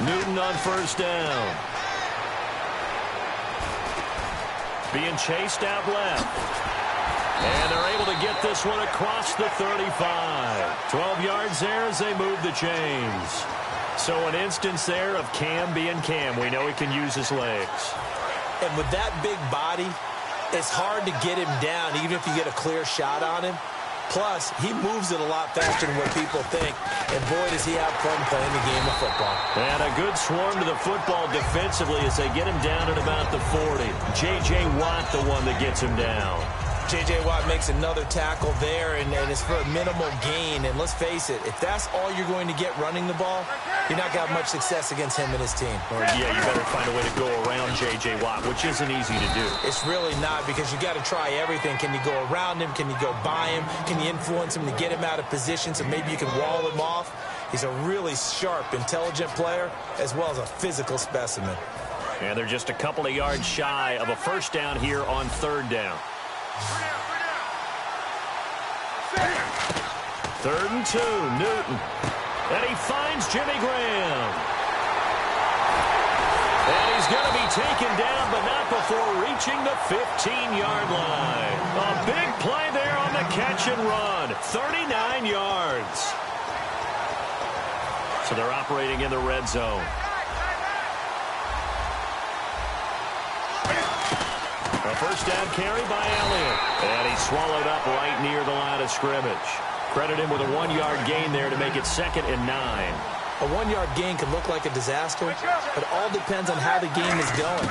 Newton on first down. Being chased out left. And they're able to get this one across the 35. 12 yards there as they move the chains. So an instance there of Cam being Cam. We know he can use his legs. And with that big body, it's hard to get him down, even if you get a clear shot on him. Plus, he moves it a lot faster than what people think. And boy, does he have fun playing the game of football. And a good swarm to the football defensively as they get him down at about the 40. J.J. Watt, the one that gets him down. J.J. Watt makes another tackle there, and it's for a minimal gain. And let's face it, if that's all you're going to get running the ball, you're not going to have much success against him and his team. Or, yeah, you better find a way to go around J.J. Watt, which isn't easy to do. It's really not, because you got to try everything. Can you go around him? Can you go by him? Can you influence him to get him out of position so maybe you can wall him off? He's a really sharp, intelligent player, as well as a physical specimen. And they're just a couple of yards shy of a first down here on third down. 3rd and 2, Newton. And he finds Jimmy Graham. And he's going to be taken down, but not before reaching the 15-yard line. A big play there on the catch and run. 39 yards. So they're operating in the red zone. A first down carry by Elliott. And he's swallowed up right near the line of scrimmage. Credit him with a 1-yard gain there to make it 2nd and 9. A 1-yard gain can look like a disaster, but it all depends on how the game is going.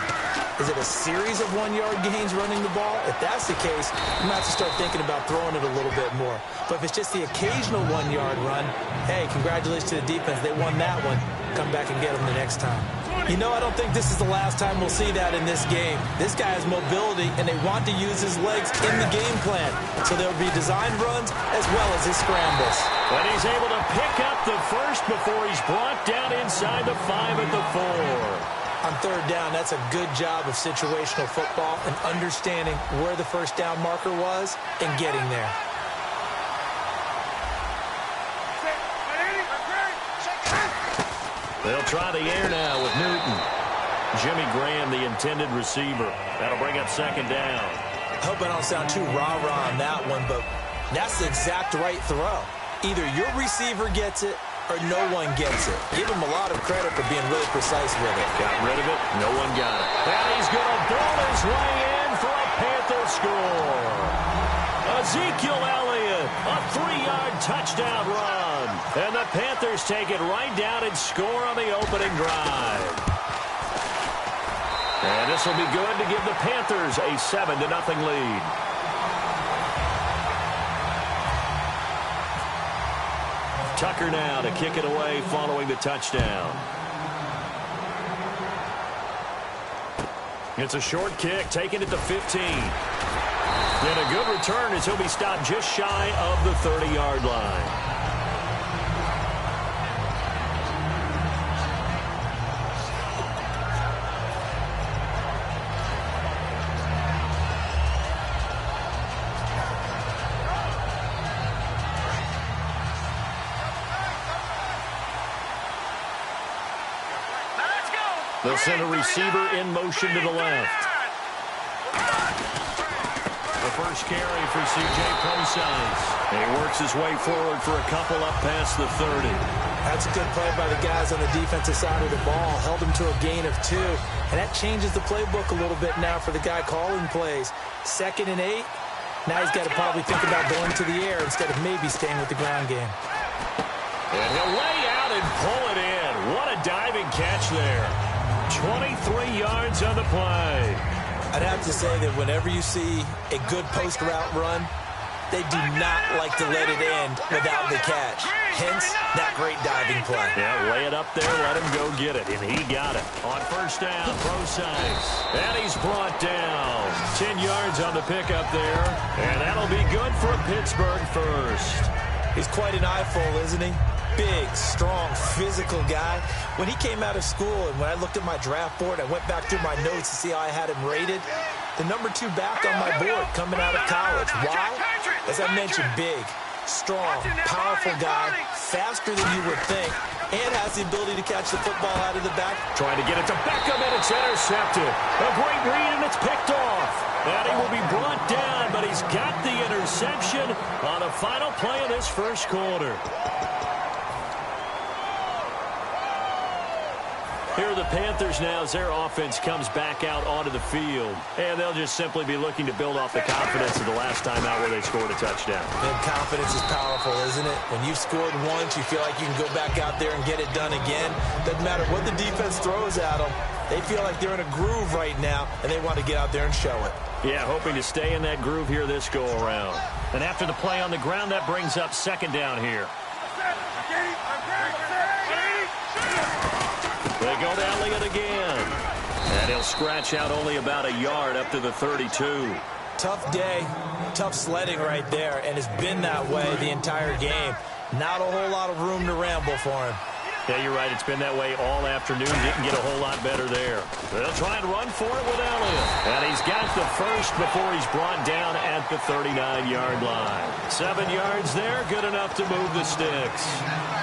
Is it a series of 1-yard gains running the ball? If that's the case, you might have to start thinking about throwing it a little bit more. But if it's just the occasional 1-yard run, hey, congratulations to the defense. They won that one. Come back and get them the next time. You know, I don't think this is the last time we'll see that in this game. This guy has mobility, and they want to use his legs in the game plan. So there will be designed runs as well as his scrambles. And he's able to pick up the first before he's brought down inside the 5 at the 4. On third down, that's a good job of situational football and understanding where the first down marker was and getting there. They'll try the air now with Newton. Jimmy Graham, the intended receiver. That'll bring up 2nd down. I hope I don't sound too rah-rah on that one, but that's the exact right throw. Either your receiver gets it or no one gets it. Give him a lot of credit for being really precise with it. Got rid of it. No one got it. And he's going to ball his way in for a Panther score. Ezekiel Elliott, a 3-yard touchdown run. And the Panthers take it right down and score on the opening drive. And this will be good to give the Panthers a 7-0 lead. Tucker now to kick it away following the touchdown. It's a short kick, taken at the 15. And a good return as he'll be stopped just shy of the 30-yard line. They'll send a receiver in motion to the left. The first carry for C.J. Prosise. He works his way forward for a couple up past the 30. That's a good play by the guys on the defensive side of the ball. Held him to a gain of 2. And that changes the playbook a little bit now for the guy calling plays. 2nd and 8. Now he's got to probably think about going to the air instead of maybe staying with the ground game. And he'll lay out and pull it in. What a diving catch there. 23 yards on the play. I'd have to say that whenever you see a good post route run, they do not like to let it end without the catch. Hence, that great diving play. Yeah, lay it up there, let him go get it. And he got it. On first down, Prosise. And he's brought down. 10 yards on the pickup there. And that'll be good for a Pittsburgh first. He's quite an eyeful, isn't he? Big, strong, physical guy. When he came out of school and when I looked at my draft board, I went back through my notes to see how I had him rated. The number 2 back on my board coming out of college. Why? As I mentioned, big, strong, powerful guy, faster than you would think, and has the ability to catch the football out of the back. Trying to get it to Beckham, and it's intercepted. A great read, and it's picked off. And he will be brought down, but he's got the interception on the final play of this first quarter. Here are the Panthers now as their offense comes back out onto the field. And they'll just simply be looking to build off the confidence of the last time out where they scored a touchdown. And confidence is powerful, isn't it? When you've scored once, you feel like you can go back out there and get it done again. Doesn't matter what the defense throws at them. They feel like they're in a groove right now, and they want to get out there and show it. Yeah, hoping to stay in that groove here this go-around. And after the play on the ground, that brings up second down here. They go to Elliott again. And he'll scratch out only about a yard up to the 32. Tough day, tough sledding right there, and it's been that way the entire game. Not a whole lot of room to ramble for him. Yeah, you're right. It's been that way all afternoon. Didn't get a whole lot better there. They'll try and run for it with Elliott. And he's got the first before he's brought down at the 39-yard line. 7 yards there, good enough to move the sticks.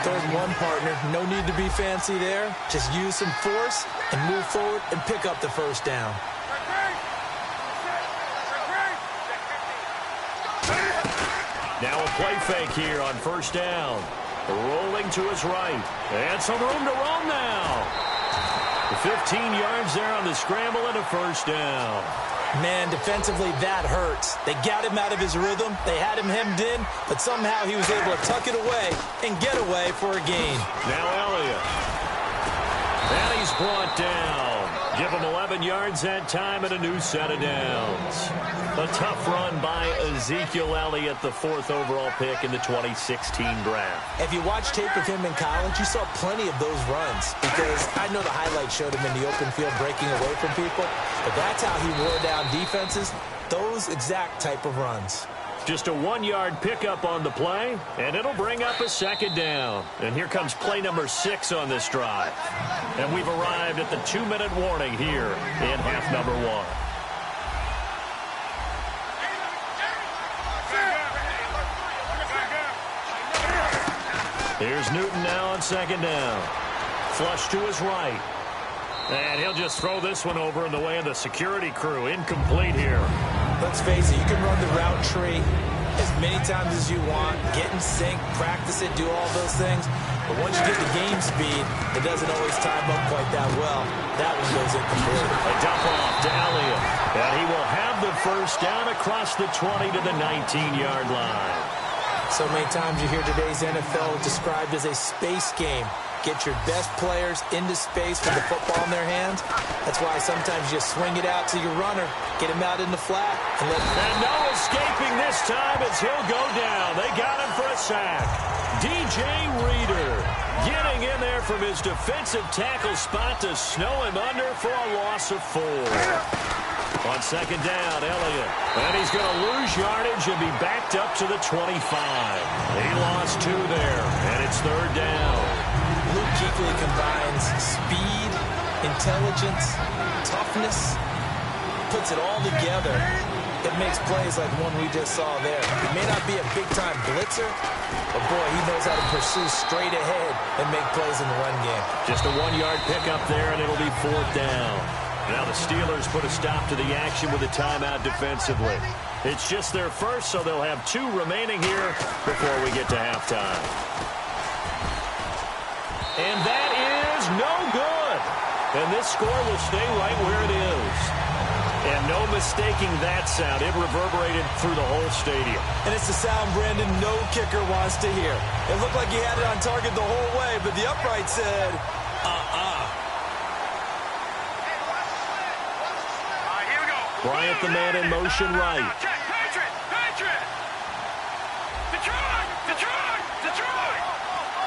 Third and one, partner. No need to be fancy there. Just use some force and move forward and pick up the first down. Now a play fake here on first down. Rolling to his right. And some room to roam now. 15 yards there on the scramble and a first down. Man, defensively, that hurts. They got him out of his rhythm. They had him hemmed in, but somehow he was able to tuck it away and get away for a gain. Now Elliott. And he's brought down. Give him 11 yards that time and a new set of downs. A tough run by Ezekiel Elliott, the 4th overall pick in the 2016 draft. If you watch tape of him in college, you saw plenty of those runs because I know the highlights showed him in the open field breaking away from people, but that's how he wore down defenses, those exact type of runs. Just a 1-yard pickup on the play, and it'll bring up a second down. And here comes play number 6 on this drive. And we've arrived at the 2-minute warning here in half number 1. Here's Newton now on second down. Flush to his right. And he'll just throw this one over in the way of the security crew. Incomplete here. Let's face it, you can run the route tree as many times as you want, get in sync, practice it, do all those things. But once you get the game speed, it doesn't always time up quite that well. That one goes incomplete. A dump off to Elliott. And he will have the first down across the 20 to the 19-yard line. So many times you hear today's NFL described as a space game. Get your best players into space with the football in their hands. That's why sometimes you swing it out to your runner, get him out in the flat. And no escaping this time as he'll go down. They got him for a sack. DJ Reader getting in there from his defensive tackle spot to snow him under for a loss of 4. On second down, Elliott. And he's going to lose yardage and be backed up to the 25. He lost 2 there, and it's third down. Luke Kuechly combines speed, intelligence, toughness, puts it all together. It makes plays like one we just saw there. He may not be a big-time blitzer, but boy, he knows how to pursue straight ahead and make plays in the run game. Just a 1-yard pickup there, and it'll be fourth down. Now the Steelers put a stop to the action with a timeout defensively. It's just their first, so they'll have 2 remaining here before we get to halftime. And that is no good. And this score will stay right where it is. And no mistaking that sound. It reverberated through the whole stadium. And it's the sound Brandon no kicker wants to hear. It looked like he had it on target the whole way, but the upright said, Bryant, the man in motion right. Patriot! Detroit!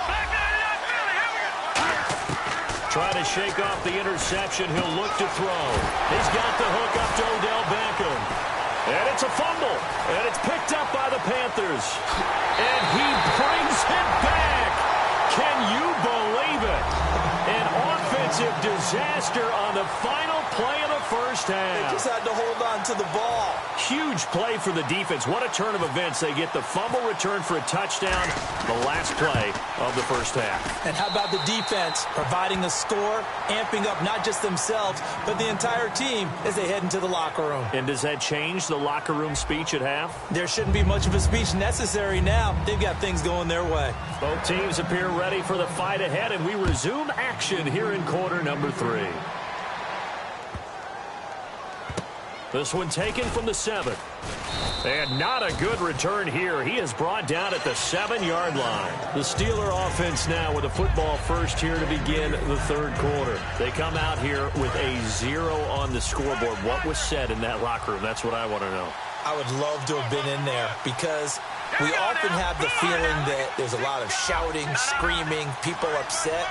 Back 99 Philly, here we go! Trying to shake off the interception. He'll look to throw. He's got the hook up to Odell Beckham. And it's a fumble. And it's picked up by the Panthers. And he brings it back. Can you believe it? An offensive disaster on the final play of the first half. They just had to hold on to the ball. Huge play for the defense. What a turn of events. They get the fumble return for a touchdown, the last play of the first half. And how about the defense providing the score, amping up not just themselves, but the entire team as they head into the locker room. And does that change the locker room speech at half? There shouldn't be much of a speech necessary now. They've got things going their way. Both teams appear ready for the fight ahead, and we resume action here in quarter number 3. This one taken from the 7. And not a good return here. He is brought down at the 7-yard line. The Steeler offense now with a football first here to begin the third quarter. They come out here with a 0 on the scoreboard. What was said in that locker room? That's what I want to know. I would love to have been in there because we often have the feeling that there's a lot of shouting, screaming, people upset.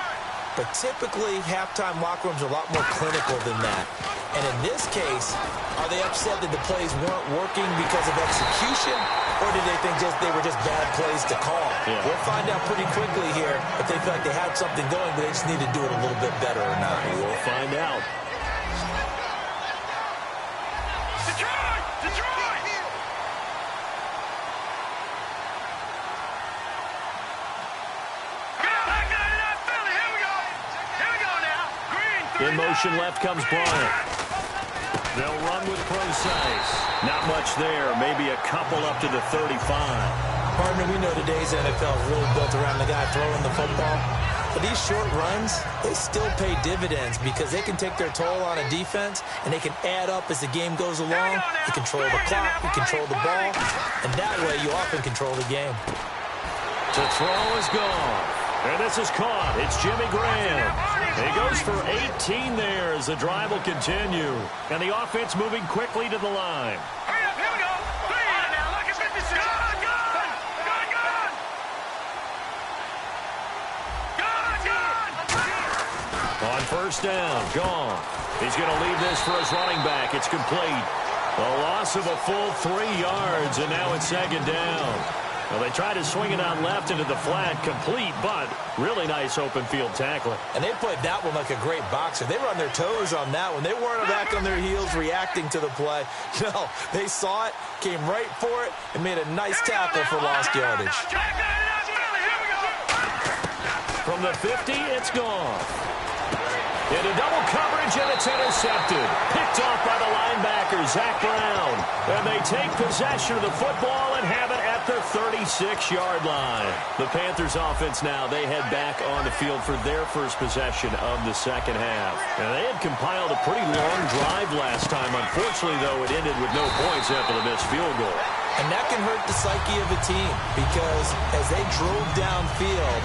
But typically, halftime locker rooms are a lot more clinical than that. And in this case, are they upset that the plays weren't working because of execution, or did they think they were just bad plays to call? Yeah. We'll find out pretty quickly here if they feel like they had something going, but they just need to do it a little bit better or not. We'll find out. Detroit! Detroit! Back 99 Philly. Here we go. Here we go now. Green, 3 In motion left comes Bryant. They'll run with Procise. Not much there. Maybe a couple up to the 35. Partner, we know today's NFL is really built around the guy throwing the football. But these short runs, they still pay dividends because they can take their toll on a defense, and they can add up as the game goes along. You control the clock, you control the ball, and that way you often control the game. To throw is gone. And this is caught. It's Jimmy Graham. He goes for 18 there as the drive will continue. And the offense moving quickly to the line. Hurry up, here we go. 3 now, like it's 56. Gone! On first down, gone. He's going to leave this for his running back. It's complete. A loss of a full 3 yards, and now it's second down. Well, they tried to swing it out left into the flat, complete, but really nice open field tackling. And they played that one like a great boxer. They were on their toes on that one. They weren't back on their heels reacting to the play. No, they saw it, came right for it, and made a nice tackle for lost yardage. From the 50, it's gone. Into double coverage, and it's intercepted. Picked off by the linebacker, Zach Brown. And they take possession of the football and have it at the 36-yard line. The Panthers offense now, they head back on the field for their first possession of the second half. And they had compiled a pretty long drive last time. Unfortunately, though, it ended with no points after the missed field goal. And that can hurt the psyche of a team because as they drove downfield,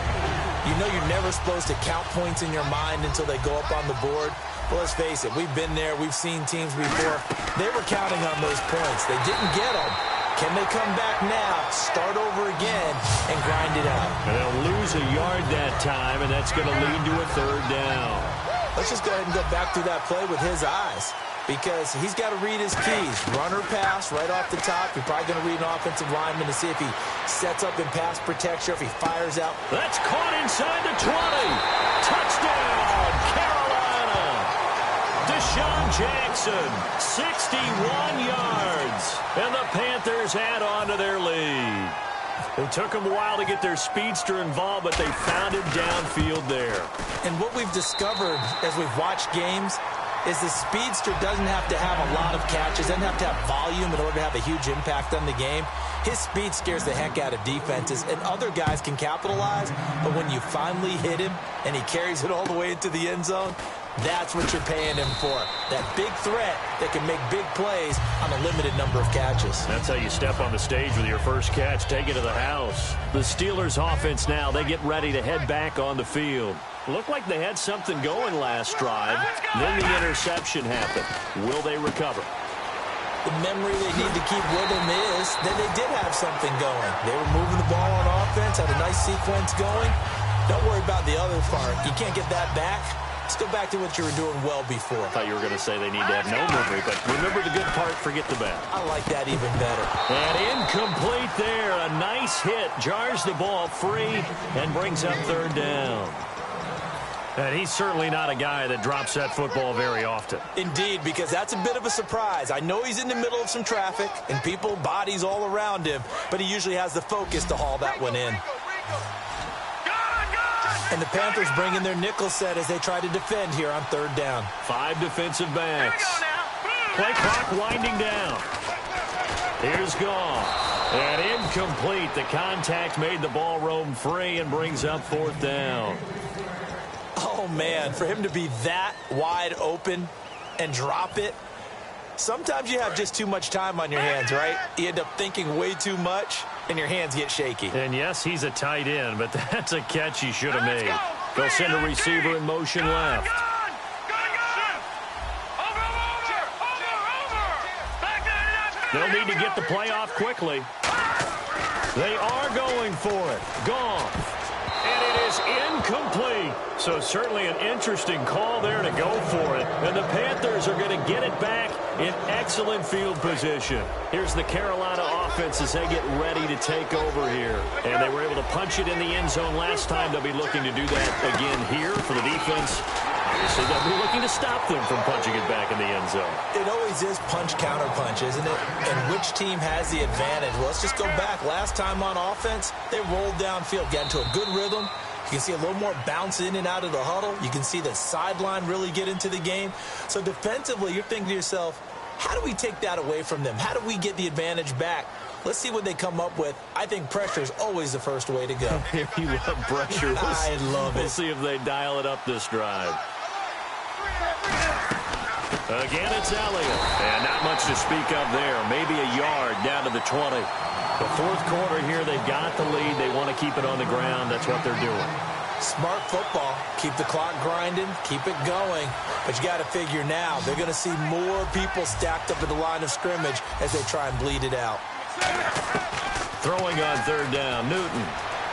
you know you're never supposed to count points in your mind until they go up on the board. Well, let's face it, we've been there. We've seen teams before. They were counting on those points. They didn't get them. Can they come back now, start over again, and grind it out? And they'll lose a yard that time, and that's going to lead to a third down. Let's just go ahead and go back through that play with his eyes because he's got to read his keys. Run or pass right off the top. You're probably going to read an offensive lineman to see if he sets up in pass protection, if he fires out. That's caught inside the 20. Touchdown, Carolina. Deshaun Jackson, 61 yards. And the Panthers add on to their lead. It took them a while to get their speedster involved, but they found him downfield there. And what we've discovered as we've watched games is the speedster doesn't have to have a lot of catches, doesn't have to have volume in order to have a huge impact on the game. His speed scares the heck out of defenses, and other guys can capitalize, but when you finally hit him and he carries it all the way into the end zone, that's what you're paying him for. That big threat that can make big plays on a limited number of catches. That's how you step on the stage with your first catch, take it to the house. The Steelers offense now, they get ready to head back on the field. Looked like they had something going last drive. Then the interception happened. Will they recover? The memory they need to keep with them is that they did have something going. They were moving the ball on offense, had a nice sequence going. Don't worry about the other part. You can't get that back. Let's go back to what you were doing well before. I thought you were going to say they need to have no memory, but remember the good part, forget the bad. I like that even better. And incomplete there. A nice hit. Jars the ball free and brings up third down. And he's certainly not a guy that drops that football very often. Indeed, because that's a bit of a surprise. I know he's in the middle of some traffic and people, bodies all around him, but he usually has the focus to haul that one in. And the Panthers bring in their nickel set as they try to defend here on third down. 5 defensive backs. Play clock winding down. Here's Goff. And incomplete. The contact made the ball roam free and brings up fourth down. Oh, man, for him to be that wide open and drop it, sometimes you have just too much time on your hands, right? You end up thinking way too much, and your hands get shaky. And, yes, he's a tight end, but that's a catch he should have made. They'll send a receiver in motion left. They'll need to get the play off quickly. They are going for it. Goff. And it is incomplete. So certainly an interesting call there to go for it. And the Panthers are going to get it back in excellent field position. Here's the Carolina offense as they get ready to take over here. And they were able to punch it in the end zone last time. They'll be looking to do that again here for the defense. Obviously, they'll be looking to stop them from punching it back in the end zone. It always is punch-counter-punch, isn't it? And which team has the advantage? Well, let's just go back. Last time on offense, they rolled downfield, got into a good rhythm. You can see a little more bounce in and out of the huddle. You can see the sideline really get into the game. So defensively, you're thinking to yourself, how do we take that away from them? How do we get the advantage back? Let's see what they come up with. I think pressure is always the first way to go. You love pressure. I love it. We'll see if they dial it up this drive. Again, it's Elliott. And not much to speak of there. Maybe a yard down to the 20. The fourth quarter here, they've got the lead. They want to keep it on the ground. That's what they're doing. Smart football. Keep the clock grinding. Keep it going. But you got to figure now, they're going to see more people stacked up at the line of scrimmage as they try and bleed it out. Throwing on third down, Newton.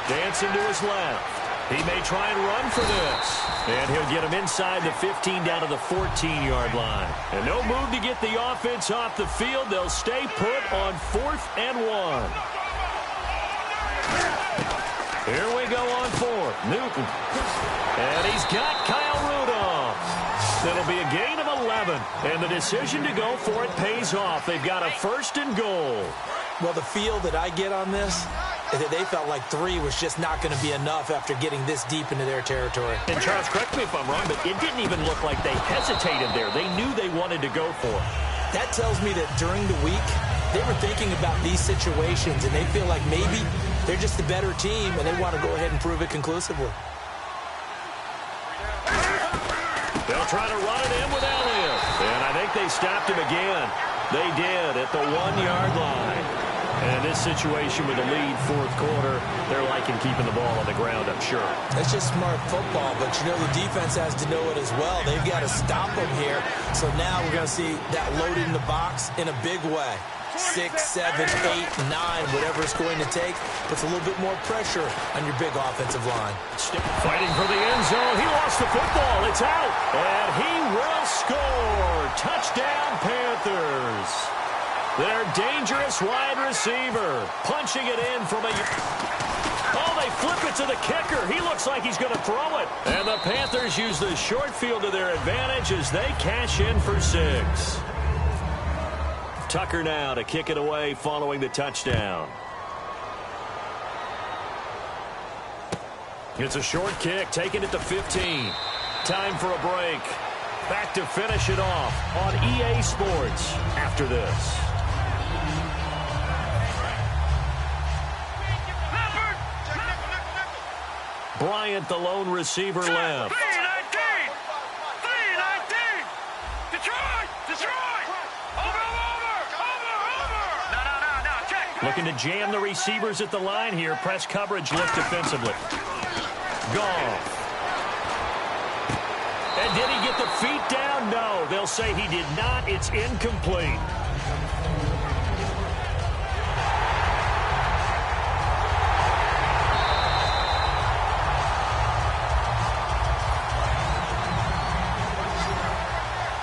Dancing to his left. He may try and run for this. And he'll get him inside the 15 down to the 14-yard line. And no move to get the offense off the field. They'll stay put on 4th and 1. Here we go on 4th. Newton. And he's got Kyle Rudolph. That'll be a gain of 11. And the decision to go for it pays off. They've got a 1st and goal. Well, the feel that I get on this is that they felt like 3 was just not going to be enough after getting this deep into their territory. And, Charles, correct me if I'm wrong, but it didn't even look like they hesitated there. They knew they wanted to go for it. That tells me that during the week, they were thinking about these situations, and they feel like maybe they're just the better team, and they want to go ahead and prove it conclusively. They'll try to run it in with Elliott. And I think they stopped him again. They did at the 1-yard line. And this situation with the lead fourth quarter, they're liking keeping the ball on the ground, I'm sure. It's just smart football, but you know the defense has to know it as well. They've got to stop them here. So now we're going to see that loaded in the box in a big way. 6, 7, 8, 9, whatever it's going to take, puts a little bit more pressure on your big offensive line. Fighting for the end zone. He lost the football. It's out. And he will score. Touchdown, Panthers. Their dangerous wide receiver punching it in from a... Oh, they flip it to the kicker. He looks like he's going to throw it. And the Panthers use the short field to their advantage as they cash in for 6. Tucker now to kick it away following the touchdown. It's a short kick, taking it to 15. Time for a break. Back to finish it off on EA Sports after this. Bryant, the lone receiver, left. 3-19! Detroit! Over! No, check! Looking to jam the receivers at the line here. Press coverage look defensively. Goff. And did he get the feet down? No. They'll say he did not. It's incomplete.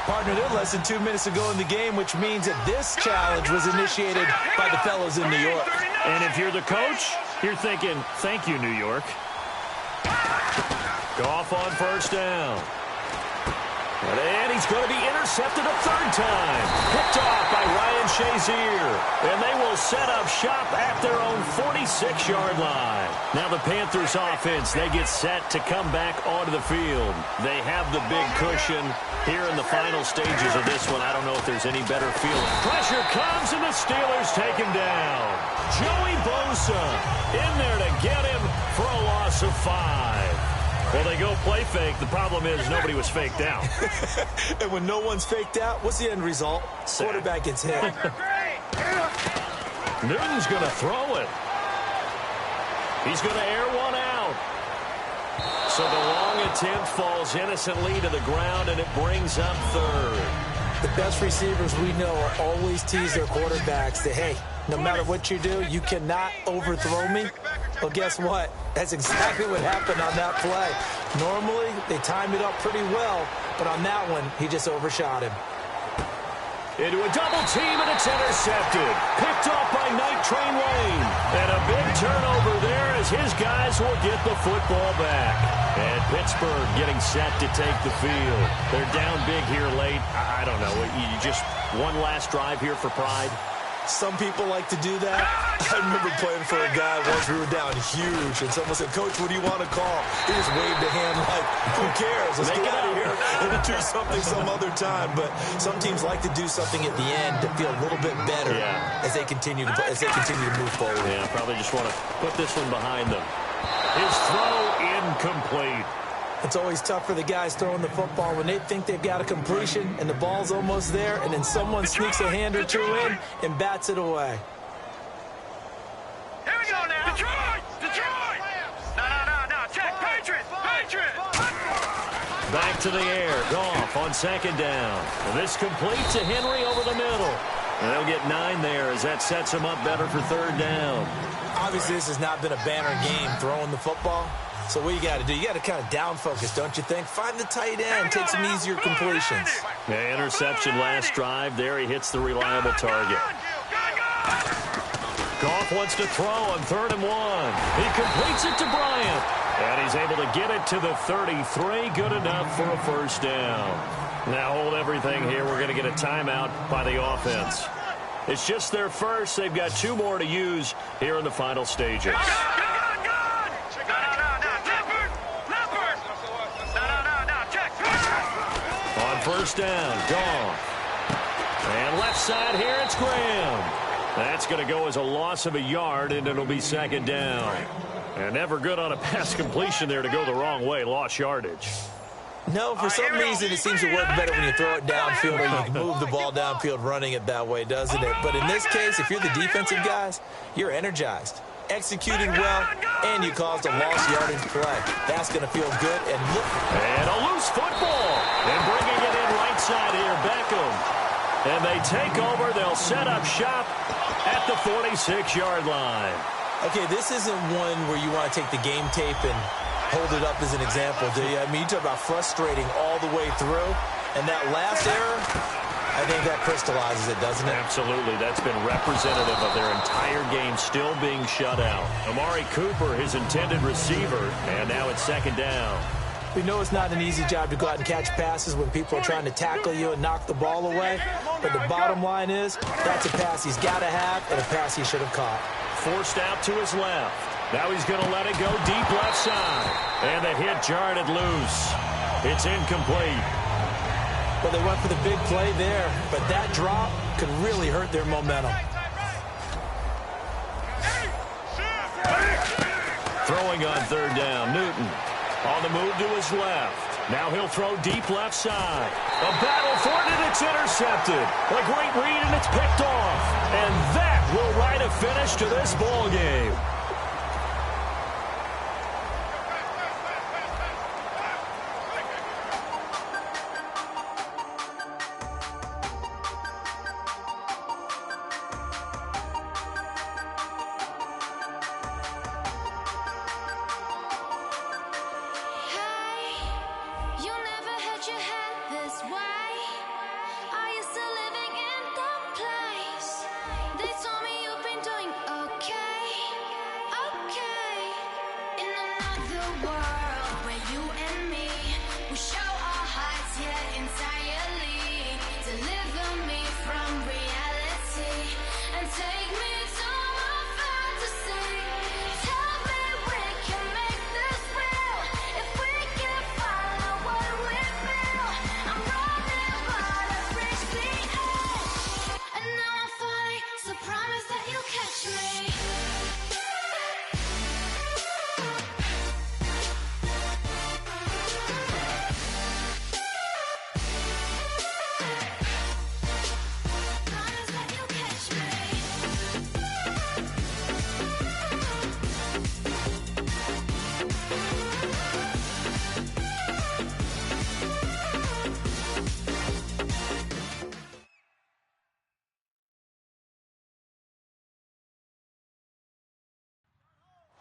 Partner, they're less than 2 minutes ago in the game, which means that this challenge was initiated by the fellows in New York. And if you're the coach, you're thinking, thank you, New York. Goff on first down. And he's going to be intercepted a third time. Picked off by Ryan Shazier. And they will set up shop at their own 46-yard line. Now the Panthers offense, they get set to come back onto the field. They have the big cushion here in the final stages of this one. I don't know if there's any better feeling. Pressure comes and the Steelers take him down. Joey Bosa in there to get him for a loss of 5. Well, they go play fake. The problem is nobody was faked out. And when no one's faked out, what's the end result? Quarterback gets hit. Newton's going to throw it. He's going to air one out. So the long attempt falls innocently to the ground, and it brings up third. The best receivers we know are always tease their quarterbacks that, hey, no matter what you do, you cannot overthrow me. Well, guess what? That's exactly what happened on that play. Normally, they time it up pretty well, but on that one, he just overshot him. Into a double team, and it's intercepted. Picked off by Night Train Lane. And a big turnover there as his guys will get the football back. And Pittsburgh getting set to take the field. They're down big here late. I don't know. You just one last drive here for pride. Some people like to do that. I remember playing for a guy once. We were down huge, and someone said, "Coach, what do you want to call?" He just waved a hand like, "Who cares? Let's get out of here and do something some other time." But some teams like to do something at the end to feel a little bit better as they continue to move forward. Yeah, probably just want to put this one behind them. His throw incomplete. It's always tough for the guys throwing the football when they think they've got a completion and the ball's almost there, and then someone sneaks a hand or two in and bats it away. Here we go now. Detroit! Detroit! No. Check. Patriots! Back to the air. Goff on second down. And this complete to Henry over the middle. And they'll get 9 there as that sets him up better for third down. Obviously, this has not been a banner game throwing the football. So what you got to do, you got to kind of down focus, don't you think? Find the tight end, take some easier completions. Yeah, interception last drive. There he hits the reliable target. Goff wants to throw on 3rd and 1. He completes it to Bryant. And he's able to get it to the 33. Good enough for a first down. Now hold everything here. We're going to get a timeout by the offense. It's just their first. They've got 2 more to use here in the final stages. First down, Goff. And left side here, it's Graham. That's going to go as a loss of a yard, and it'll be second down. And never good on a pass completion there to go the wrong way. Lost yardage. No, for some reason it seems to work better when you throw it downfield or you can move the ball downfield running it that way, doesn't it? But in this case, if you're the defensive guys, you're energized, executed well, and you caused a lost yardage play. That's going to feel good. And a loose football. And bringing it in right side here, Beckham. And they take over. They'll set up shop at the 46-yard line. Okay, this isn't one where you want to take the game tape and hold it up as an example, do you? I mean, you talk about frustrating all the way through. And that last error, I think that crystallizes it, doesn't it? Absolutely. That's been representative of their entire game still being shut out. Amari Cooper, his intended receiver, and now it's second down. We know it's not an easy job to go out and catch passes when people are trying to tackle you and knock the ball away. But the bottom line is, that's a pass he's got to have and a pass he should have caught. Forced out to his left. Now he's going to let it go deep left side. And the hit jarred it loose. It's incomplete. Well, they went for the big play there, but that drop could really hurt their momentum. Throwing on third down, Newton. On the move to his left. Now he'll throw deep left side. A battle for it, and it's intercepted. A great read, and it's picked off. And that will write a finish to this ball game.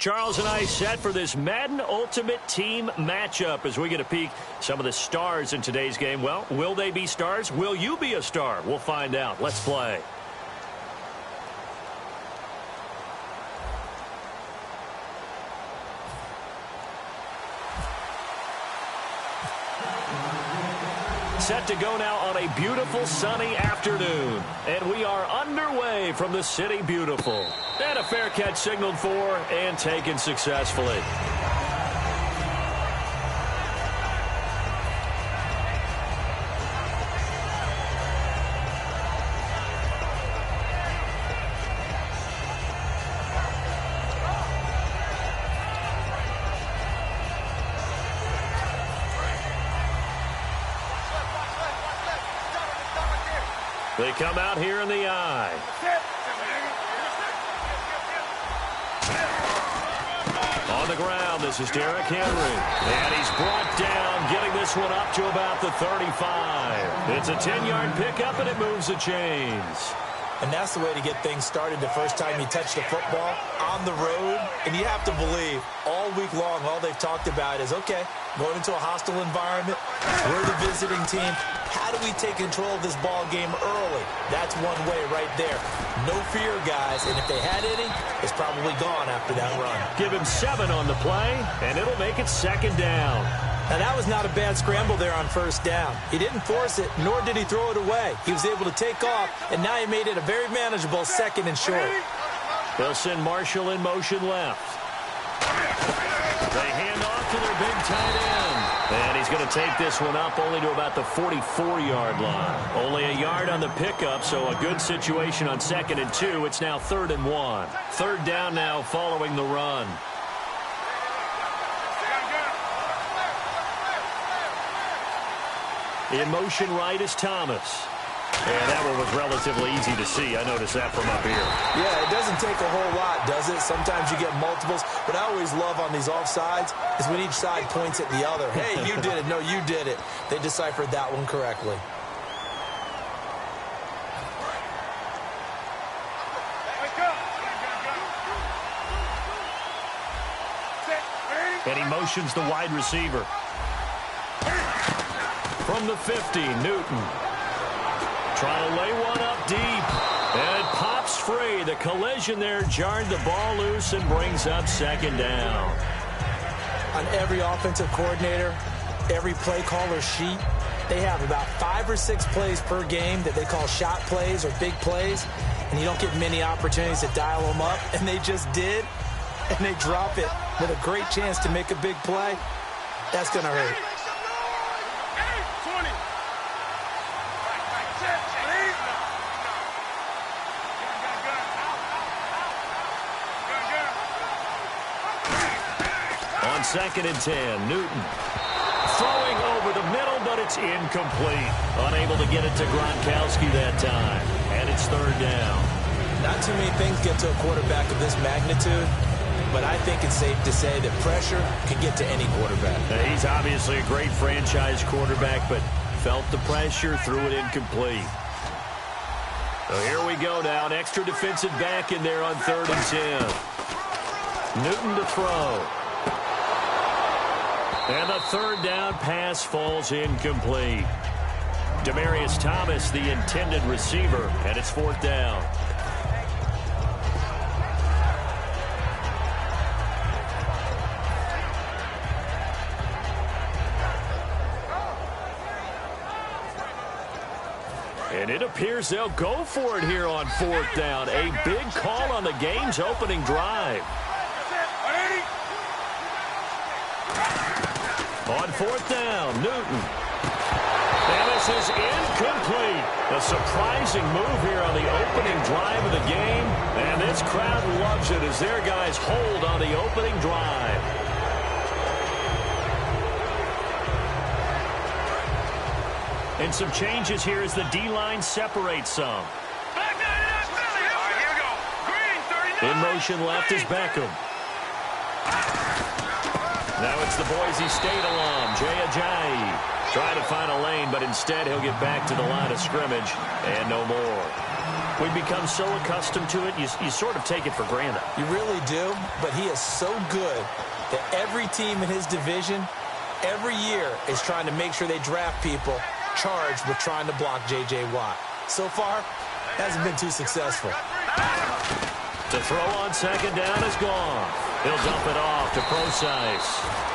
Charles and I set for this Madden Ultimate Team matchup as we get a peek some of the stars in today's game. Well, will they be stars? Will you be a star? We'll find out. Let's play. Set to go now on a beautiful sunny afternoon. And we are underway from the City Beautiful. And a fair catch signaled for and taken successfully. They come out here in the eye. On the ground, this is Derrick Henry. And he's brought down, getting this one up to about the 35. It's a 10-yard pickup, and it moves the chains. And that's the way to get things started the first time you touch the football on the road. And you have to believe all week long, all they've talked about is, okay, going into a hostile environment, we're the visiting team. How do we take control of this ball game early? That's one way right there. No fear, guys. And if they had any, it's probably gone after that run. Give him 7 on the play, and it'll make it 2nd down. Now, that was not a bad scramble there on 1st down. He didn't force it, nor did he throw it away. He was able to take off, and now he made it a very manageable 2nd and short. They'll send Marshall in motion left. They hand off to their big tight end. And he's going to take this one up only to about the 44-yard line. Only a yard on the pickup, so a good situation on 2nd and 2. It's now 3rd and 1. 3rd down now following the run. In motion right is Thomas. And that one was relatively easy to see. I noticed that from up here. Yeah, it doesn't take a whole lot, does it? Sometimes you get multiples. What I always love on these offsides is when each side points at the other. Hey, you did it. No, you did it. They deciphered that one correctly. And he motions the wide receiver. From the 50, Newton. Trying to lay one up deep. And it pops free. The collision there jarred the ball loose and brings up 2nd down. On every offensive coordinator, every play caller sheet, they have about 5 or 6 plays per game that they call shot plays or big plays. And you don't get many opportunities to dial them up. And they just did. And they drop it with a great chance to make a big play. That's going to hurt. On 2nd and 10, Newton. Throwing over the middle, but it's incomplete. Unable to get it to Gronkowski that time. And it's 3rd down. Not too many things get to a quarterback of this magnitude, but I think it's safe to say that pressure can get to any quarterback. Now, he's obviously a great franchise quarterback, but felt the pressure, threw it incomplete. So here we go now. An extra defensive back in there on 3rd and 10. Newton to throw. And the 3rd down pass falls incomplete. Demaryius Thomas, the intended receiver, and it's 4th down. And it appears they'll go for it here on 4th down. A big call on the game's opening drive. On 4th down, Newton. And this is incomplete. A surprising move here on the opening drive of the game. And this crowd loves it as their guys hold on the opening drive. And some changes here as the D-line separates some. In motion left is Beckham. Now it's the Boise State alum, Jay Ajayi. Trying to find a lane, but instead he'll get back to the line of scrimmage and no more. We've become so accustomed to it, you sort of take it for granted. You really do, but he is so good that every team in his division, every year, is trying to make sure they draft people charged with trying to block J.J. Watt. So far, hasn't been too successful. The throw on second down is gone. He'll dump it off to Procise.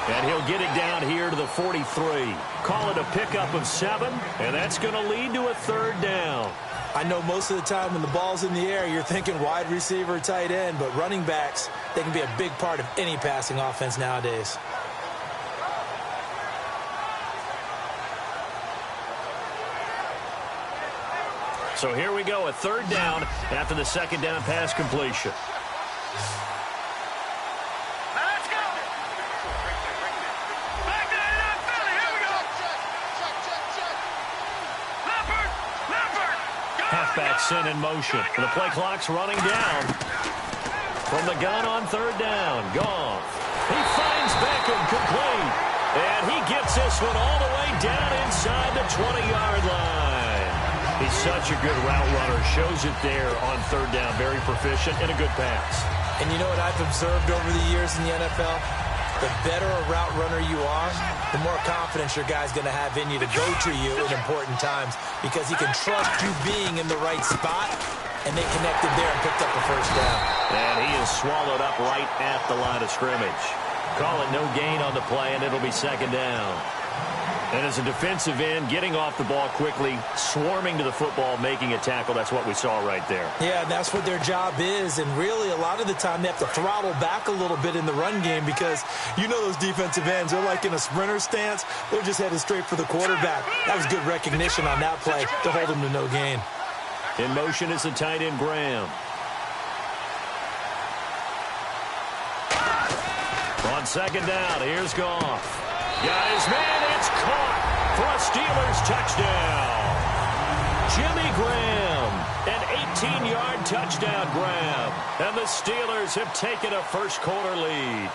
And he'll get it down here to the 43. Call it a pickup of 7, and that's going to lead to a third down. I know most of the time when the ball's in the air, you're thinking wide receiver, tight end, but running backs, they can be a big part of any passing offense nowadays. So here we go, a third down after the second down pass completion. Halfback sent in motion. The play clock's running down. From the gun on third down. Goff. He finds Beckham complete. And he gets this one all the way down inside the 20-yard line. He's such a good route runner. Shows it there on third down. Very proficient and a good pass. And you know what I've observed over the years in the NFL? The better a route runner you are, the more confidence your guy's going to have in you to go to you in important times because he can trust you being in the right spot, and they connected there and picked up the first down. And he is swallowed up right at the line of scrimmage. Call it no gain on the play, and it'll be second down. And as a defensive end, getting off the ball quickly, swarming to the football, making a tackle, that's what we saw right there. Yeah, and that's what their job is. And really, a lot of the time, they have to throttle back a little bit in the run game because you know those defensive ends, they're like in a sprinter stance. They're just headed straight for the quarterback. That was good recognition on that play to hold him to no gain. In motion is the tight end, Graham. On second down, here's Goff. Got his man, it's caught for a Steelers touchdown. Jimmy Graham, an 18-yard touchdown grab. And the Steelers have taken a first-quarter lead.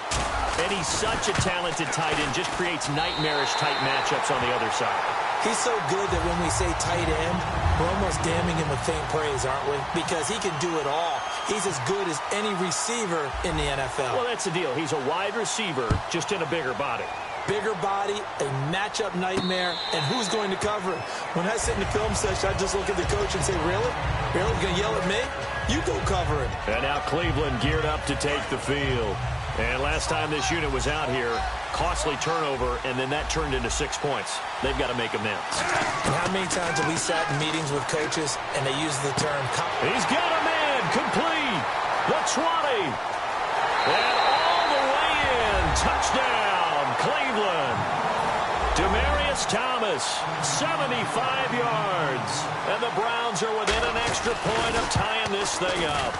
And he's such a talented tight end, just creates nightmarish-type matchups on the other side. He's so good that when we say tight end, we're almost damning him with faint praise, aren't we? Because he can do it all. He's as good as any receiver in the NFL. Well, that's the deal. He's a wide receiver, just in a bigger body. Bigger body, a matchup nightmare, and who's going to cover it? When I sit in the film session, I just look at the coach and say, really? Really? You going to yell at me? You go cover it. And now Cleveland geared up to take the field. And last time this unit was out here, costly turnover, and then that turned into 6 points. They've got to make amends. And how many times have we sat in meetings with coaches and they use the term He's got a man complete. The 20. And all the way in. Touchdown. Cleveland. Demaryius Thomas, 75 yards. And the Browns are within an extra point of tying this thing up.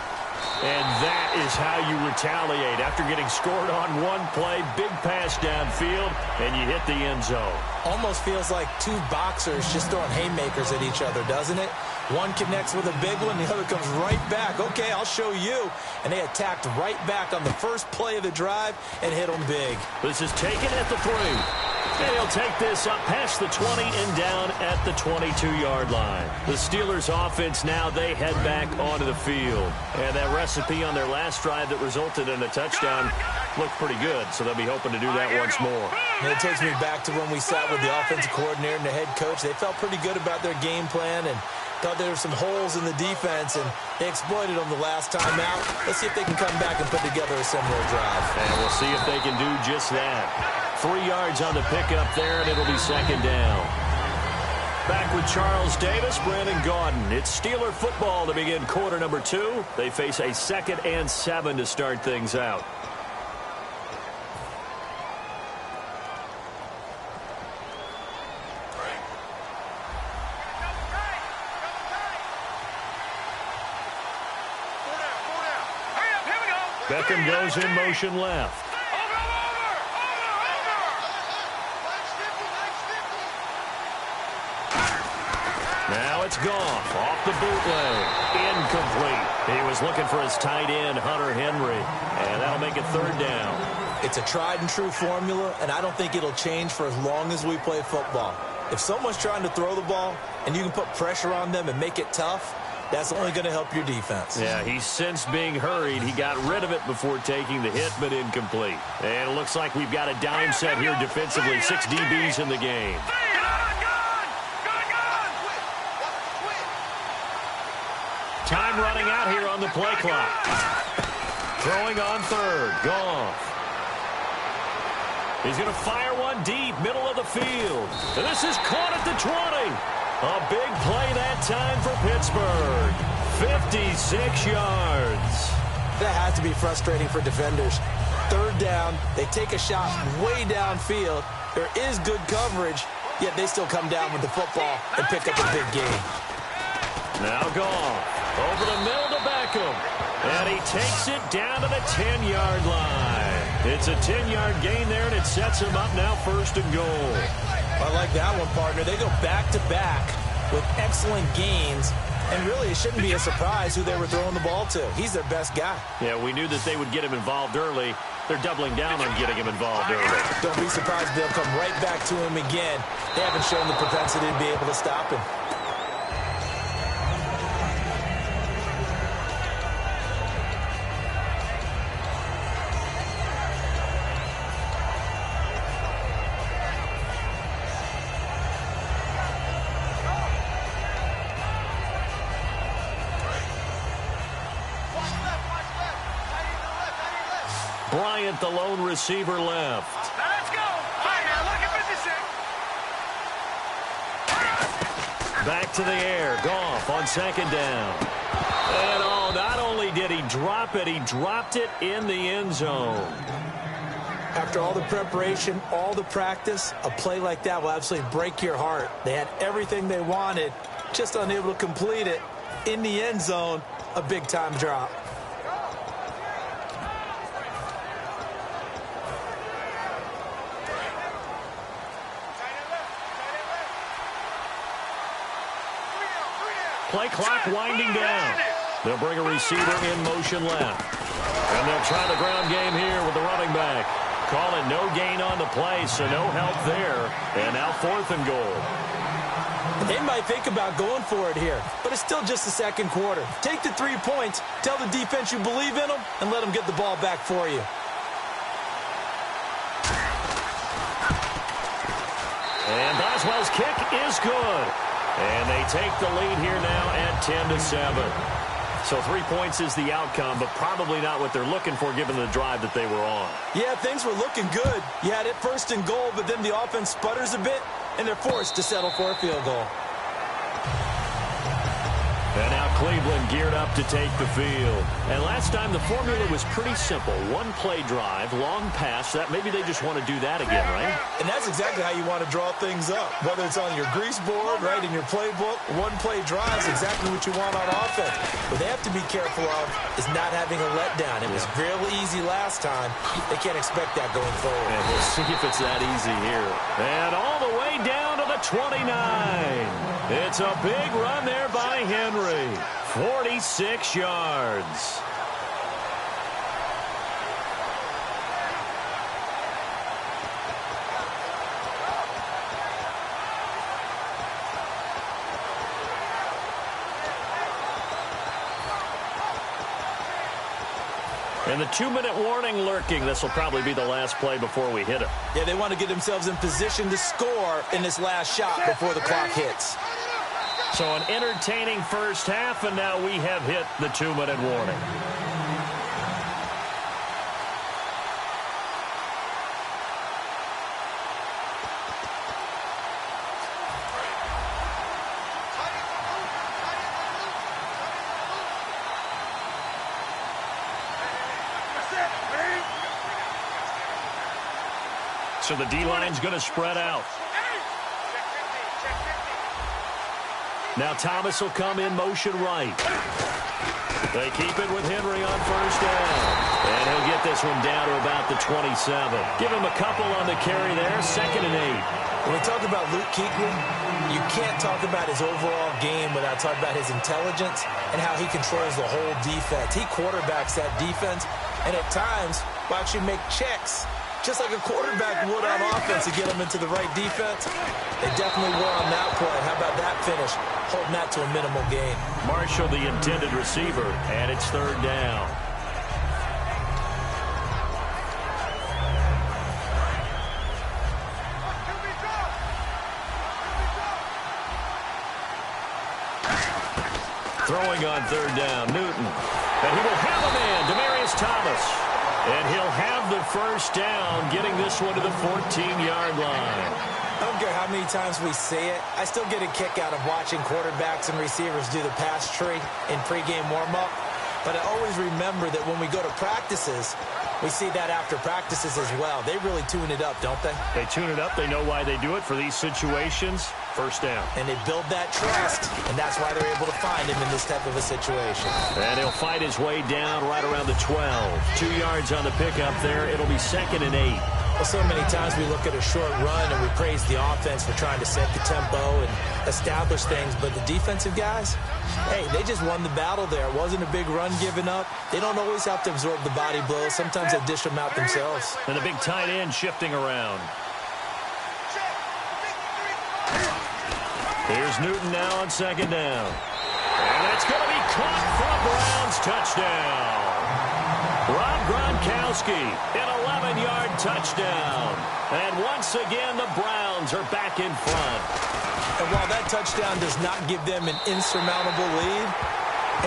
And that is how you retaliate. After getting scored on one play, big pass downfield, and you hit the end zone. Almost feels like two boxers just throwing haymakers at each other, doesn't it? One connects with a big one, the other comes right back. Okay, I'll show you. And they attacked right back on the first play of the drive and hit them big. This is taken at the 3. And he'll take this up past the 20 and down at the 22-yard line. The Steelers offense now, they head back onto the field. And that recipe on their last drive that resulted in a touchdown looked pretty good, so they'll be hoping to do that once more. And it takes me back to when we sat with the offensive coordinator and the head coach. They felt pretty good about their game plan and thought there were some holes in the defense, and they exploited them the last time out. Let's see if they can come back and put together a similar drive. And we'll see if they can do just that. 3 yards on the pickup there, and it'll be second down. Back with Charles Davis, Brandon Gaudin. It's Steeler football to begin quarter number 2. They face a 2nd and 7 to start things out. Beckham goes in motion left. Now it's Goff off the bootleg. Incomplete. He was looking for his tight end, Hunter Henry. And that'll make it third down. It's a tried and true formula, and I don't think it'll change for as long as we play football. If someone's trying to throw the ball and you can put pressure on them and make it tough, That's only going to help your defense. Yeah, he sensed being hurried. He got rid of it before taking the hit, but incomplete. And it looks like we've got a dime set here defensively. 6 DBs in the game. Time running out here on the play clock. Throwing on third. Goff. He's going to fire one deep, middle of the field. And this is caught at the 20. A big play that time for Pittsburgh. 56 yards. That has to be frustrating for defenders. Third down, they take a shot way downfield. There is good coverage, yet they still come down with the football and pick up a big gain. Now Goff. Over the middle to Beckham. And he takes it down to the 10-yard line. It's a 10-yard gain there, and it sets him up now 1st and goal. I like that one, partner. They go back-to-back with excellent gains, and really it shouldn't be a surprise who they were throwing the ball to. He's their best guy. Yeah, we knew that they would get him involved early. They're doubling down on getting him involved early. Don't be surprised they'll come right back to him again. They haven't shown the propensity to be able to stop him. Bryant, the lone receiver, left. Now let's go. Hey, now look at this. Back to the air. Goff on 2nd down. And not only did he drop it, he dropped it in the end zone. After all the preparation, all the practice, a play like that will absolutely break your heart. They had everything they wanted, just unable to complete it. In the end zone, a big-time drop. Play clock winding down. They'll bring a receiver in motion left. And they'll try the ground game here with the running back. Call it no gain on the play, so no help there. And now 4th and goal. They might think about going for it here, but it's still just the 2nd quarter. Take the 3 points, tell the defense you believe in them, and let them get the ball back for you. And Boswell's kick is good. And they take the lead here now at 10-7. So 3 points is the outcome, but probably not what they're looking for given the drive that they were on. Yeah, things were looking good. You had it 1st and goal, but then the offense sputters a bit, and they're forced to settle for a field goal. And now Cleveland geared up to take the field. And last time the formula was pretty simple. 1 play drive, long pass. That maybe they just want to do that again, right? And that's exactly how you want to draw things up. Whether it's on your grease board, right, in your playbook, 1 play drive is exactly what you want on offense. What they have to be careful of is not having a letdown. It was real easy last time. They can't expect that going forward. And we'll see if it's that easy here. And all the way down to the 29. It's a big run there by Henry. 46 yards. And the 2-minute warning lurking. This will probably be the last play before we hit it. Yeah, they want to get themselves in position to score in this last shot before the clock hits. So an entertaining first half, and now we have hit the 2-minute warning. So the D-line's going to spread out. Now Thomas will come in motion right. They keep it with Henry on 1st down. And he'll get this one down to about the 27. Give him a couple on the carry there. 2nd and 8. When we talk about Luke Kuechly, you can't talk about his overall game without talking about his intelligence and how he controls the whole defense. He quarterbacks that defense and at times will actually make checks just like a quarterback would on offense to get them into the right defense. They definitely were on that play. How about that finish? Holding that to a minimal gain. Marshall, the intended receiver, and it's third down. Throwing on third down, Newton. And he will have a man, Demaryius Thomas. And he'll have the first down, getting this one to the 14-yard line. I don't care how many times we say it. I still get a kick out of watching quarterbacks and receivers do the pass tree in pregame warm-up. But I always remember that when we go to practices, we see that after practices as well. They really tune it up, don't they? They tune it up. They know why they do it for these situations. First down. And they build that trust, and that's why they're able to find him in this type of a situation. And he'll fight his way down right around the 12. 2 yards on the pickup there. It'll be 2nd and 8. Well, so many times we look at a short run and we praise the offense for trying to set the tempo and establish things, but the defensive guys, hey, they just won the battle there. It wasn't a big run given up. They don't always have to absorb the body blows. Sometimes they dish them out themselves. And the big tight end shifting around. Here's Newton now on 2nd down. And it's going to be caught for a Browns touchdown. Rob Gronkowski, an 11-yard touchdown. And once again, the Browns are back in front. And while that touchdown does not give them an insurmountable lead,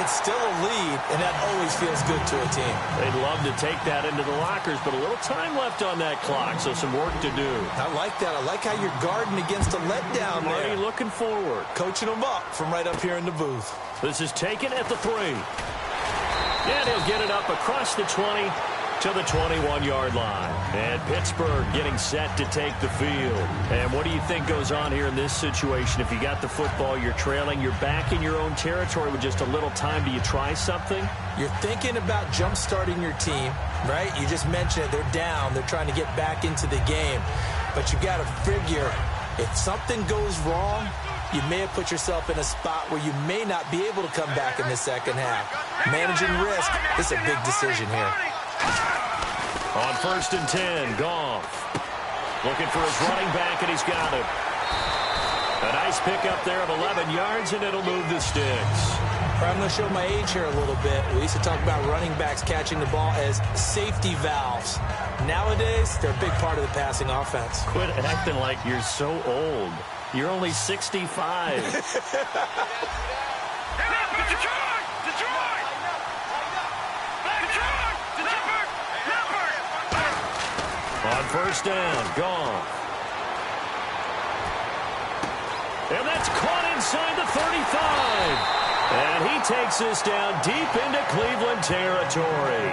it's still a lead, and that always feels good to a team. They'd love to take that into the lockers, but a little time left on that clock, so some work to do. I like that. I like how you're guarding against a letdown there. Already looking forward. Coaching them up from right up here in the booth. This is taken at the 3. And he'll get it up across the 20 to the 21-yard line. And Pittsburgh getting set to take the field. And what do you think goes on here in this situation? If you got the football, you're trailing, you're back in your own territory with just a little time. Do you try something? You're thinking about jump-starting your team, right? You just mentioned it. They're down. They're trying to get back into the game. But you got to figure, if something goes wrong, you may have put yourself in a spot where you may not be able to come back in the second half. Managing risk, this is a big decision here. On 1st and 10, Goff. Looking for his running back, and he's got him. A nice pickup there of 11 yards, and it'll move the sticks. I'm going to show my age here a little bit. We used to talk about running backs catching the ball as safety valves. Nowadays, they're a big part of the passing offense. Quit acting like you're so old. You're only 65. On 1st down, Goff. And that's caught inside the 35. And he takes this down deep into Cleveland territory.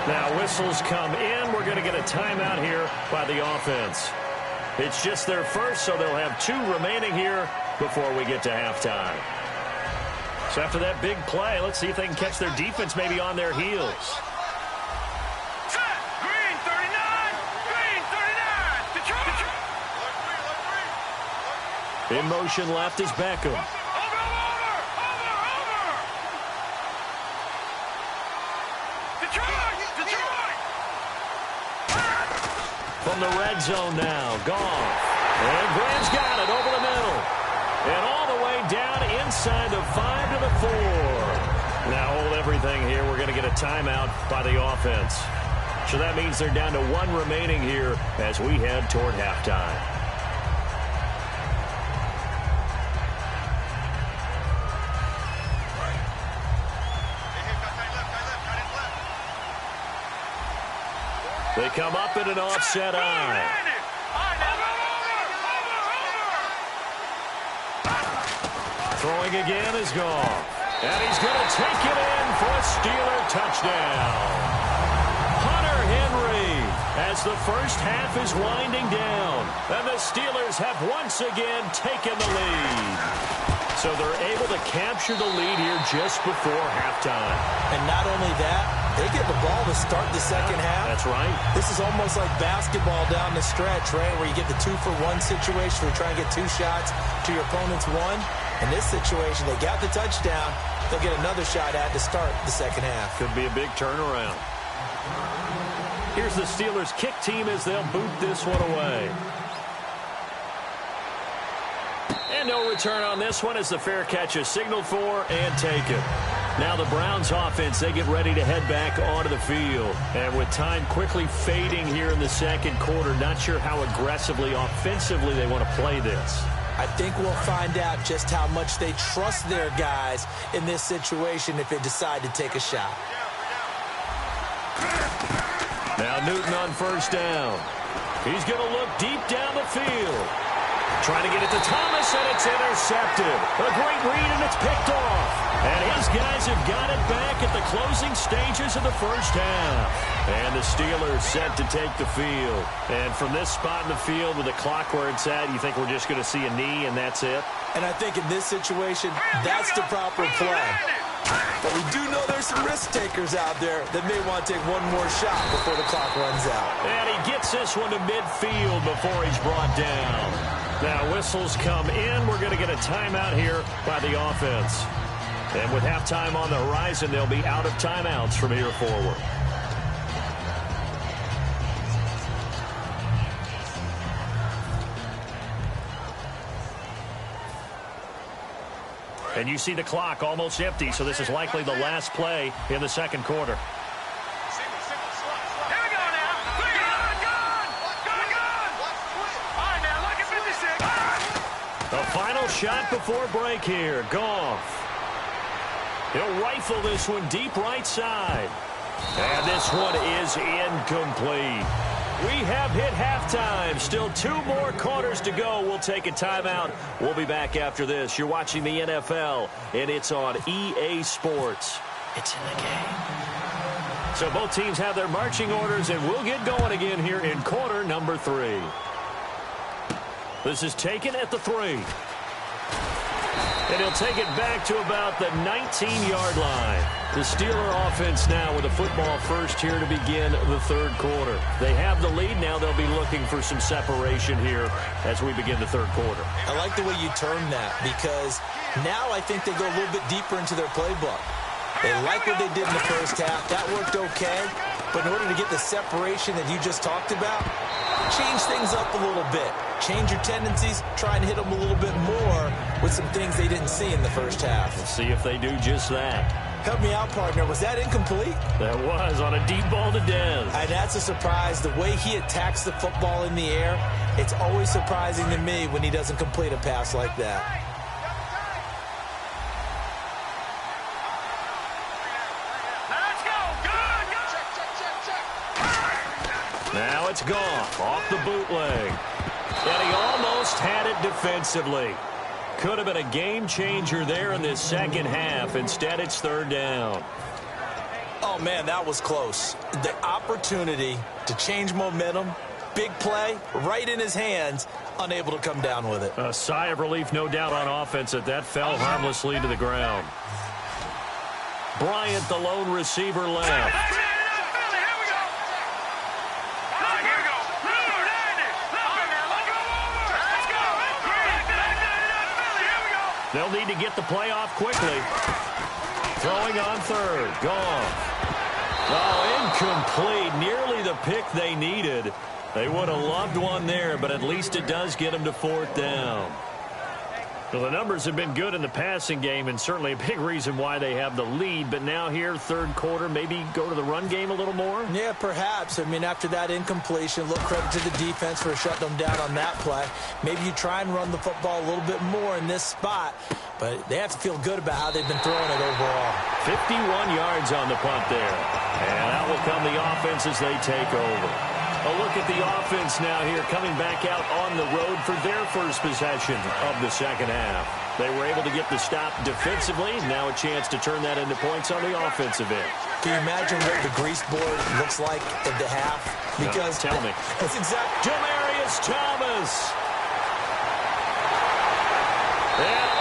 Now whistles come in. We're going to get a timeout here by the offense. It's just their first, so they'll have 2 remaining here before we get to halftime. So after that big play, let's see if they can catch their defense maybe on their heels. In motion left is Beckham. From the red zone now, Goff. And Graham's got it over the middle. And all the way down inside the 5 to the 4. Now hold everything here. We're going to get a timeout by the offense. So that means they're down to 1 remaining here as we head toward halftime. They come up in an offset eye. Throwing again is Goff. And he's going to take it in for a Steeler touchdown. Hunter Henry as the first half is winding down. And the Steelers have once again taken the lead. So they're able to capture the lead here just before halftime. And not only that, they get the ball to start the second half. That's right. This is almost like basketball down the stretch, right, where you get the 2-for-1 situation where you try and get 2 shots to your opponent's 1. In this situation, they got the touchdown. They'll get another shot at to start the second half. Could be a big turnaround. Here's the Steelers kick team as they'll boot this one away. And no return on this one as the fair catch is signaled for and taken. Now the Browns offense, they get ready to head back onto the field. And with time quickly fading here in the second quarter, not sure how aggressively, offensively they want to play this. I think we'll find out just how much they trust their guys in this situation if they decide to take a shot. Now Newton on first down. He's going to look deep down the field. Trying to get it to Thomas, and it's intercepted. A great read, and it's picked off. And his guys have got it back at the closing stages of the first half. And the Steelers set to take the field. And from this spot in the field with the clock where it's at, you think we're just going to see a knee and that's it? And I think in this situation, that's the proper play. But we do know there's some risk takers out there that may want to take one more shot before the clock runs out. And he gets this one to midfield before he's brought down. Now whistles come in. We're going to get a timeout here by the offense. And with halftime on the horizon, they'll be out of timeouts from here forward. And you see the clock almost empty, so this is likely the last play in the second quarter. The final shot before break here. Goff. He'll rifle this one deep right side. And this one is incomplete. We have hit halftime. Still 2 more quarters to go. We'll take a timeout. We'll be back after this. You're watching the NFL, and it's on EA Sports. It's in the game. So both teams have their marching orders, and we'll get going again here in quarter number 3. This is taken at the 3. And he'll take it back to about the 19-yard line. The Steeler offense now with a football first here to begin the third quarter. They have the lead. Now they'll be looking for some separation here as we begin the third quarter. I like the way you term that because now I think they go a little bit deeper into their playbook. They like what they did in the first half. That worked okay. But in order to get the separation that you just talked about, change things up a little bit. Change your tendencies. Try and hit them a little bit more with some things they didn't see in the first half. Let's see if they do just that. Help me out, partner. Was that incomplete? That was on a deep ball to Dez. And that's a surprise. The way he attacks the football in the air, it's always surprising to me when he doesn't complete a pass like that. Now it's Goff off the bootleg. And he almost had it defensively. Could have been a game changer there in this second half. Instead, it's third down. Oh, man, that was close. The opportunity to change momentum, big play, right in his hands, unable to come down with it. A sigh of relief, no doubt, on offense that fell harmlessly to the ground. Bryant, the lone receiver, left. They'll need to get the play off quickly. Throwing on third. Goff. Oh, incomplete. Nearly the pick they needed. They would have loved one there, but at least it does get them to fourth down. Well, the numbers have been good in the passing game, and certainly a big reason why they have the lead. But now here, third quarter, maybe go to the run game a little more? Yeah, perhaps. I mean, after that incompletion, look, credit to the defense for shutting them down on that play. Maybe you try and run the football a little bit more in this spot, but they have to feel good about how they've been throwing it overall. 51 yards on the punt there. And out will come the offense as they take over. A look at the offense now here, coming back out on the road for their first possession of the second half. They were able to get the stop defensively. Now a chance to turn that into points on the offensive end. Can you imagine what the grease board looks like at the half? Because tell me. That's exactly. Demaryius Thomas. And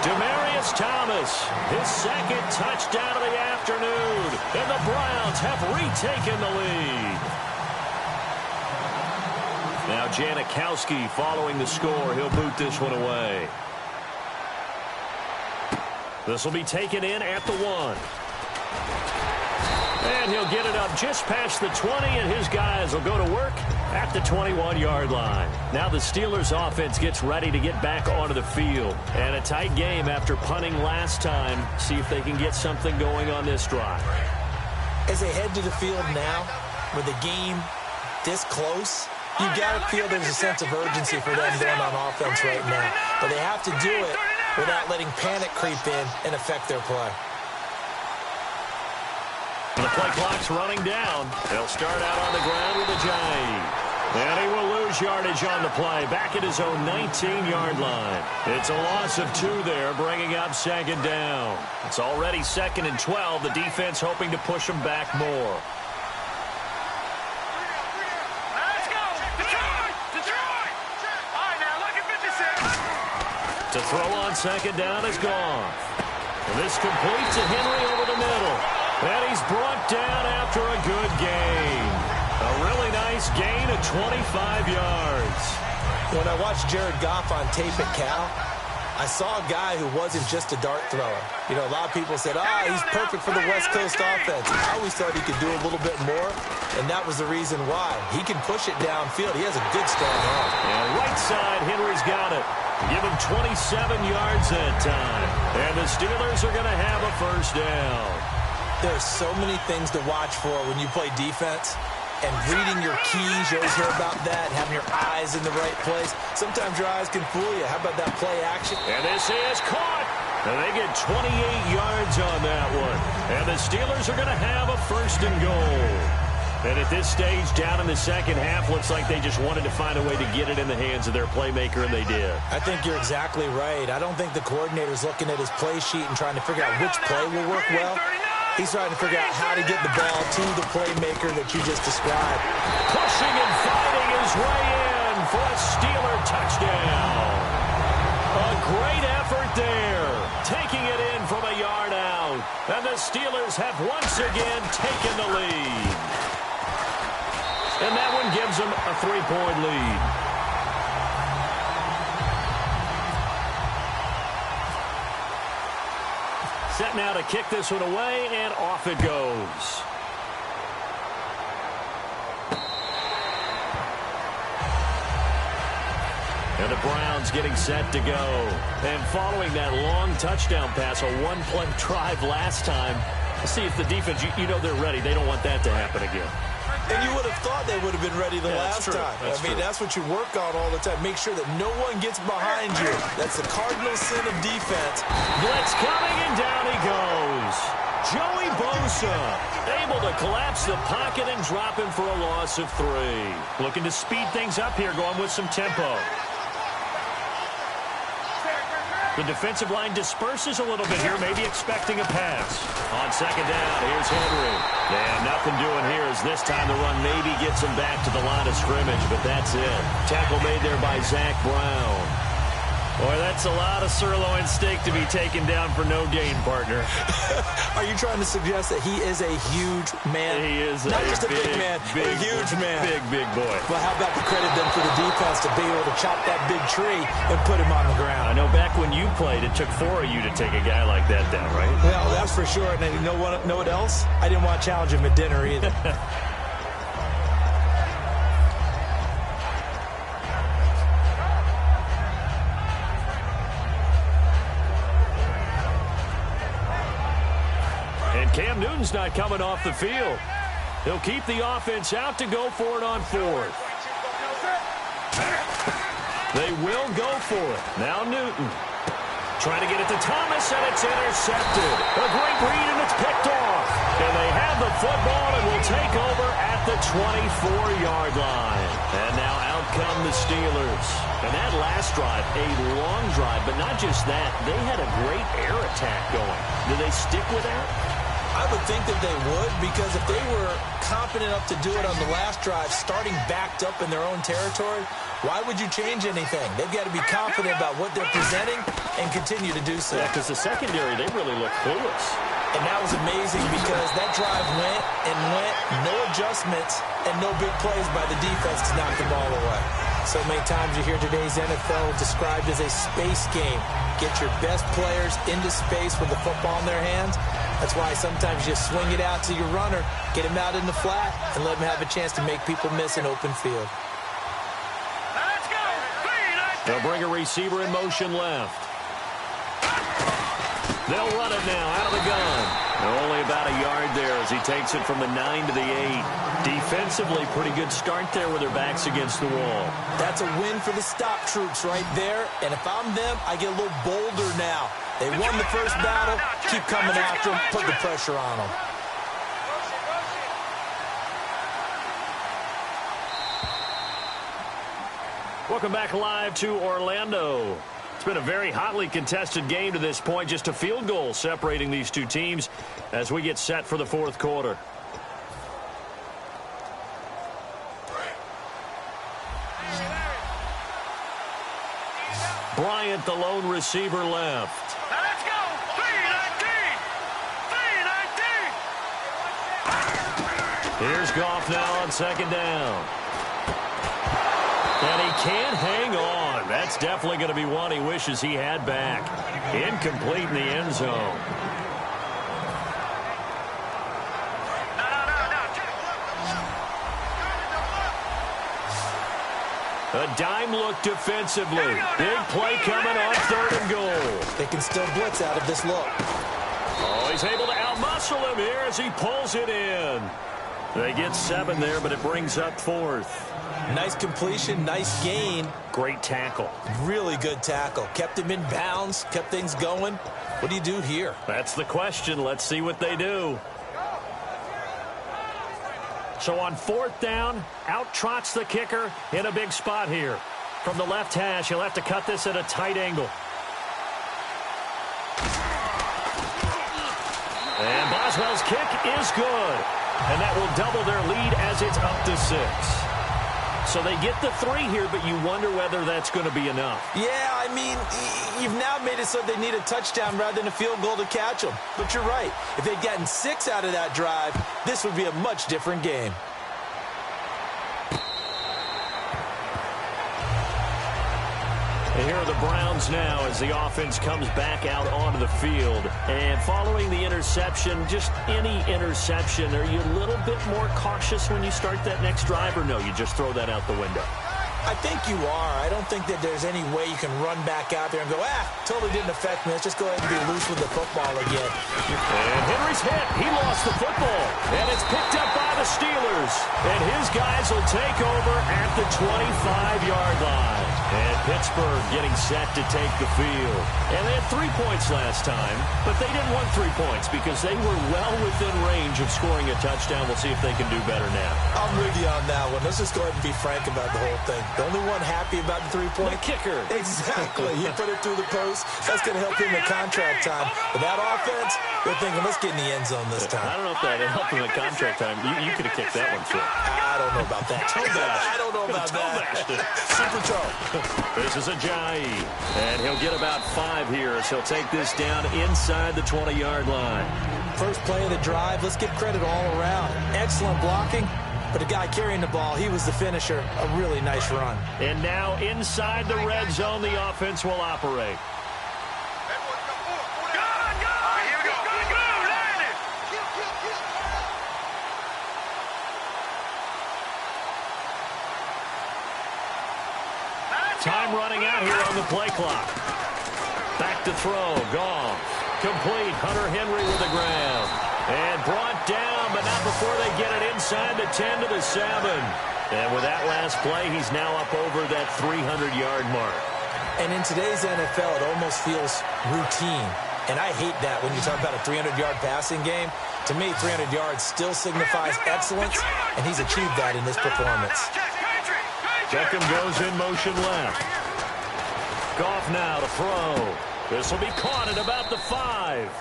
Demaryius Thomas, his second touchdown of the afternoon. And the Browns have retaken the lead. Now Janikowski following the score. He'll boot this one away. This will be taken in at the 1. And he'll get it up just past the 20, and his guys will go to work at the 21-yard line. Now the Steelers offense gets ready to get back onto the field. And a tight game after punting last time. See if they can get something going on this drive. As they head to the field now, with the game this close, you got to feel there's a sense of urgency for them going on offense right now. But they have to do it without letting panic creep in and affect their play. The play clock's running down. They'll start out on the ground with Ajayi. And he will lose yardage on the play, back at his own 19-yard line. It's a loss of 2 there, bringing up second down. It's already 2nd and 12. The defense hoping to push them back more. Let's go! Detroit! Detroit! All right, now look at 56. To throw on second down is gone. And this complete to Henry over the middle. And he's brought down after a good gain. A really nice gain of 25 yards. When I watched Jared Goff on tape at Cal, I saw a guy who wasn't just a dart thrower. You know, a lot of people said, he's perfect for the West Coast offense. I always thought he could do a little bit more, and that was the reason why. He can push it downfield. He has a good, strong arm. And right side, Henry's got it. Give him 27 yards that time. And the Steelers are going to have a first down. There's so many things to watch for when you play defense. And reading your keys, you always hear about that, having your eyes in the right place. Sometimes your eyes can fool you. How about that play action? And this is caught. And they get 28 yards on that one. And the Steelers are going to have a first and goal. And at this stage, down in the second half, looks like they just wanted to find a way to get it in the hands of their playmaker, and they did. I think you're exactly right. I don't think the coordinator's looking at his play sheet and trying to figure out which play will work well. He's trying to figure out how to get the ball to the playmaker that you just described. Pushing and fighting his way in for a Steeler touchdown. A great effort there, taking it in from a yard out. And the Steelers have once again taken the lead. And that one gives them a 3-point lead. Set now to kick this one away, and off it goes. And the Browns getting set to go. And following that long touchdown pass, a one-play drive last time, let's see if the defense, you know they're ready. They don't want that to happen again. And you would have thought they would have been ready the last time. That's what you work on all the time. Make sure that no one gets behind you. That's the cardinal sin of defense. Blitz coming, and down he goes. Joey Bosa able to collapse the pocket and drop him for a loss of 3. Looking to speed things up here, going with some tempo. The defensive line disperses a little bit here, maybe expecting a pass. On second down, here's Henry. And nothing doing here as this time the run maybe gets him back to the line of scrimmage, but that's it. Tackle made there by Zach Brown. Boy, that's a lot of sirloin steak to be taken down for no gain, partner. Are you trying to suggest that he is a huge man? He is not just a big man, a huge man. Big boy. Well, how about the credit then for the defense to be able to chop that big tree and put him on the ground? I know back when you played, it took 4 of you to take a guy like that down, right? Well, that's for sure. And you know what else? I didn't want to challenge him at dinner either. Cam Newton's not coming off the field. He'll keep the offense out to go for it on 4th. They will go for it. Now Newton trying to get it to Thomas, and it's intercepted. A great read, and it's picked off. And they have the football and will take over at the 24-yard line. And now out come the Steelers. And that last drive, a long drive, but not just that. They had a great air attack going. Do they stick with that? I would think that they would, because if they were confident enough to do it on the last drive, starting backed up in their own territory, why would you change anything? They've got to be confident about what they're presenting and continue to do so. Yeah, because the secondary, they really look clueless. And that was amazing because that drive went and went, no adjustments, and no big plays by the defense to knock the ball away. So many times you hear today's NFL described as a space game. Get your best players into space with the football in their hands. That's why sometimes you swing it out to your runner, get him out in the flat, and let him have a chance to make people miss an open field. Let's go. They'll bring a receiver in motion left. They'll run it now out of the gun. They're only about a yard there as he takes it from the 9 to the 8. Defensively, pretty good start there with their backs against the wall. That's a win for the stop troops right there. And if I'm them, I get a little bolder now. They won the first battle. Keep coming after them. Put the pressure on them. Welcome back live to Orlando. It's been a very hotly contested game to this point. Just a field goal separating these two teams as we get set for the fourth quarter. Bryant, the lone receiver, left. Now let's go. 3-19. 3-19. Here's Goff now on second down. And he can't hang on. That's definitely going to be one he wishes he had back. Incomplete in the end zone. A dime look defensively. Big play coming on third and goal. They can still blitz out of this look. Oh, he's able to outmuscle him here as he pulls it in. They get 7 there, but it brings up fourth. Nice completion, nice gain. Great tackle. Really good tackle. Kept him in bounds, kept things going. What do you do here? That's the question. Let's see what they do. So on fourth down, out trots the kicker in a big spot here. From the left hash, he'll have to cut this at a tight angle. And Boswell's kick is good. And that will double their lead as it's up to 6. So they get the 3 here, but you wonder whether that's going to be enough. Yeah, I mean, you've now made it so they need a touchdown rather than a field goal to catch them. But you're right. If they'd gotten 6 out of that drive, this would be a much different game. And here are the Browns now as the offense comes back out onto the field. And following the interception, just any interception, are you a little bit more cautious when you start that next drive, or no, you just throw that out the window? I think you are. I don't think that there's any way you can run back out there and go, totally didn't affect me. Let's just go ahead and be loose with the football again. And Henry's hit. He lost the football. And it's picked up by the Steelers. And his guys will take over at the 25-yard line. And Pittsburgh getting set to take the field. And they had 3 points last time, but they didn't want 3 points because they were well within range of scoring a touchdown. We'll see if they can do better now. I'm with you on that one. Let's just go ahead and be frank about the whole thing. The only one happy about the 3-point. The kicker. Exactly. He put it through the post. That's going to help him in contract time. But that offense, they're thinking, let's get in the end zone this time. I don't know if that helped him in contract time. You could have kicked that one, too. I don't know about that. I don't know about that. Super toe. This is Ajayi. And he'll get about 5 here, so he'll take this down inside the 20-yard line. First play of the drive. Let's give credit all around. Excellent blocking. But the guy carrying the ball, he was the finisher. A really nice run. And now inside the red zone, the offense will operate. Time running out here on the play clock. Back to throw. Goff. Complete. Hunter Henry with the grab. And brought down, but not before they get it inside the 10 to the 7. And with that last play, he's now up over that 300-yard mark. And in today's NFL, it almost feels routine. And I hate that when you talk about a 300-yard passing game. To me, 300 yards still signifies excellence, and he's achieved that in this performance. Beckham goes in motion left. Goff now to throw. This will be caught at about the 5.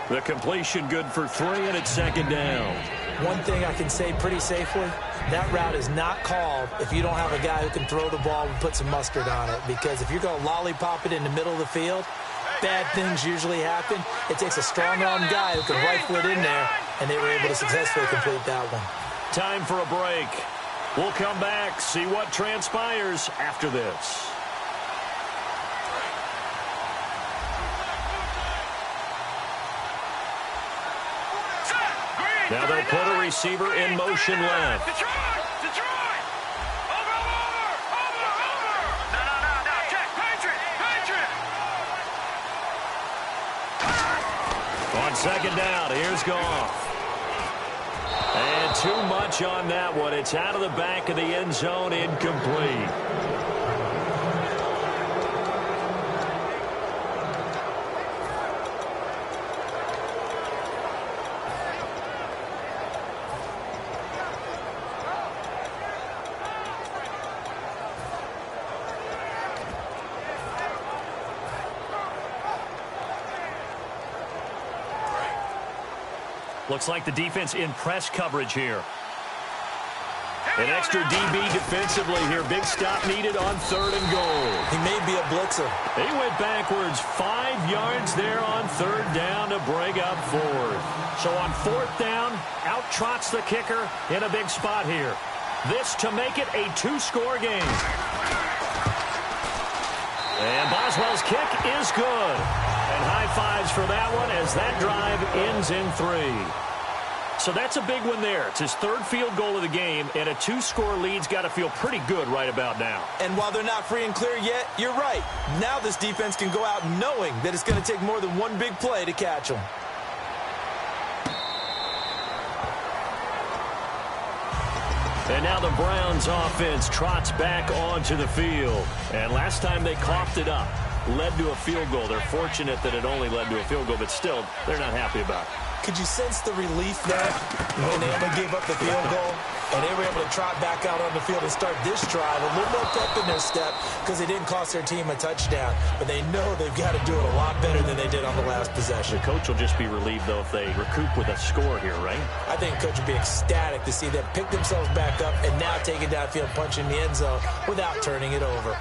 The completion good for 3, and it's second down. One thing I can say pretty safely, that route is not called if you don't have a guy who can throw the ball and put some mustard on it. Because if you're going to lollipop it in the middle of the field, bad things usually happen. It takes a strong-armed guy who can rifle it in there, and they were able to successfully complete that one. Time for a break. We'll come back, see what transpires after this. Now they'll put a receiver in motion left. Detroit! Over! No, check, Patriot! On second down, here's Goff. And too much on that one. It's out of the back of the end zone, incomplete. Looks like the defense in press coverage here. An extra DB defensively here. Big stop needed on 3rd and goal. He may be a blitzer. They went backwards 5 yards there on 3rd down to bring up 4th. So on 4th down, out trots the kicker in a big spot here. This to make it a 2-score game. And Boswell's kick is good. And high fives for that one as that drive ends in 3. So that's a big one there. It's his 3rd field goal of the game, and a 2-score lead's got to feel pretty good right about now. And while they're not free and clear yet, you're right. Now this defense can go out knowing that it's going to take more than one big play to catch them. And now the Browns offense trots back onto the field. And last time they coughed it up, led to a field goal. They're fortunate that it only led to a field goal, but still, they're not happy about it. Could you sense the relief there when they only gave up the field goal and they were able to trot back out on the field and start this drive a little more pep in their step because it didn't cost their team a touchdown, but they know they've got to do it a lot better than they did on the last possession. The coach will just be relieved, though, if they recoup with a score here, right? I think the coach will be ecstatic to see them pick themselves back up and now take it downfield, punch in the end zone without turning it over.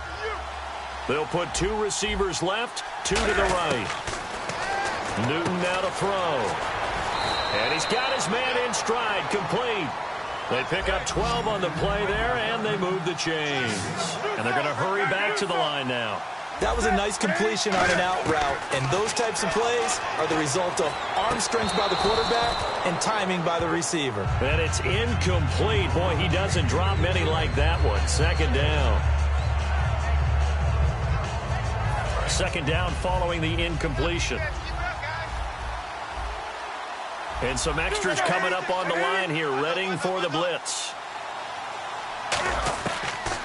They'll put 2 receivers left, 2 to the right. Newton now to throw. And he's got his man in stride, complete. They pick up 12 on the play there, and they move the chains. And they're going to hurry back to the line now. That was a nice completion on an out route, and those types of plays are the result of arm strength by the quarterback and timing by the receiver. And it's incomplete. Boy, he doesn't drop many like that one. Second down. Second down following the incompletion. And some extras coming up on the line here, readying for the blitz.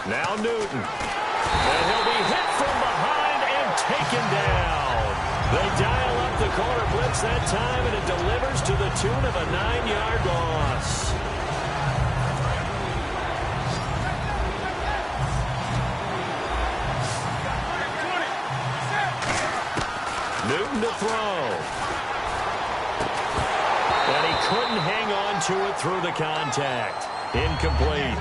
Now Newton. And he'll be hit from behind and taken down. They dial up the corner blitz that time, and it delivers to the tune of a 9-yard loss. Newton to throw. And he couldn't hang on to it through the contact. Incomplete.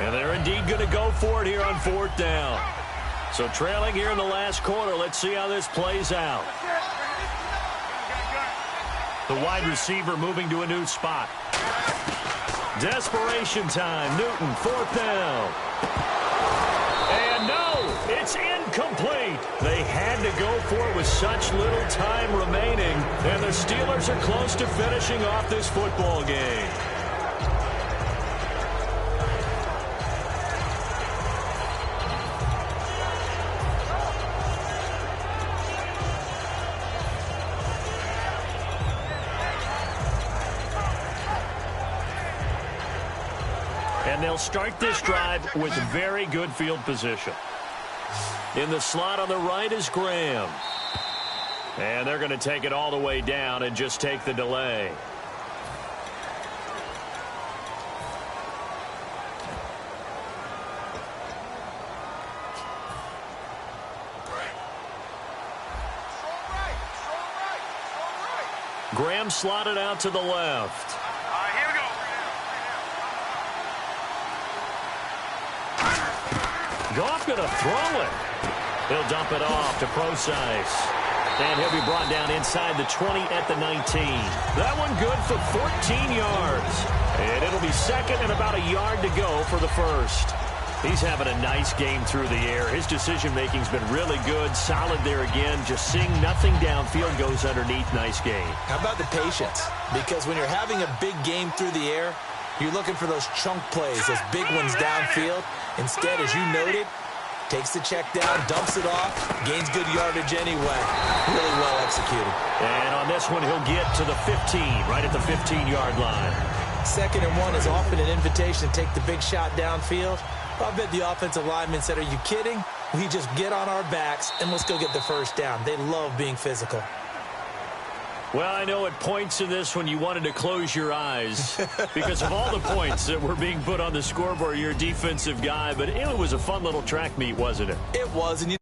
And they're indeed going to go for it here on 4th down. So trailing here in the last quarter. Let's see how this plays out. The wide receiver moving to a new spot. Desperation time. Newton, 4th down. And no, it's incomplete. They had to go for it with such little time remaining. And the Steelers are close to finishing off this football game. And they'll start this drive with very good field position. In the slot on the right is Graham. And they're going to take it all the way down and just take the delay. Graham slotted out to the left. All right, here we go. Goff going to throw it. He'll dump it off to Procise. And he'll be brought down inside the 20 at the 19. That one good for 14 yards. And it'll be second and about a yard to go for the first. He's having a nice game through the air. His decision-making's been really good. Solid there again. Just seeing nothing downfield goes underneath. Nice game. How about the patience? Because when you're having a big game through the air, you're looking for those chunk plays, those big ones downfield. Instead, as you noted, takes the check down, dumps it off, gains good yardage anyway. Really well executed. And on this one, he'll get to the 15, right at the 15-yard line. 2nd and 1 is often an invitation to take the big shot downfield. I bet the offensive lineman said, are you kidding? We just get on our backs and let's go get the first down. They love being physical. Well, I know at points in this when you wanted to close your eyes because of all the points that were being put on the scoreboard. You're a defensive guy, but it was a fun little track meet, wasn't it? It was, and you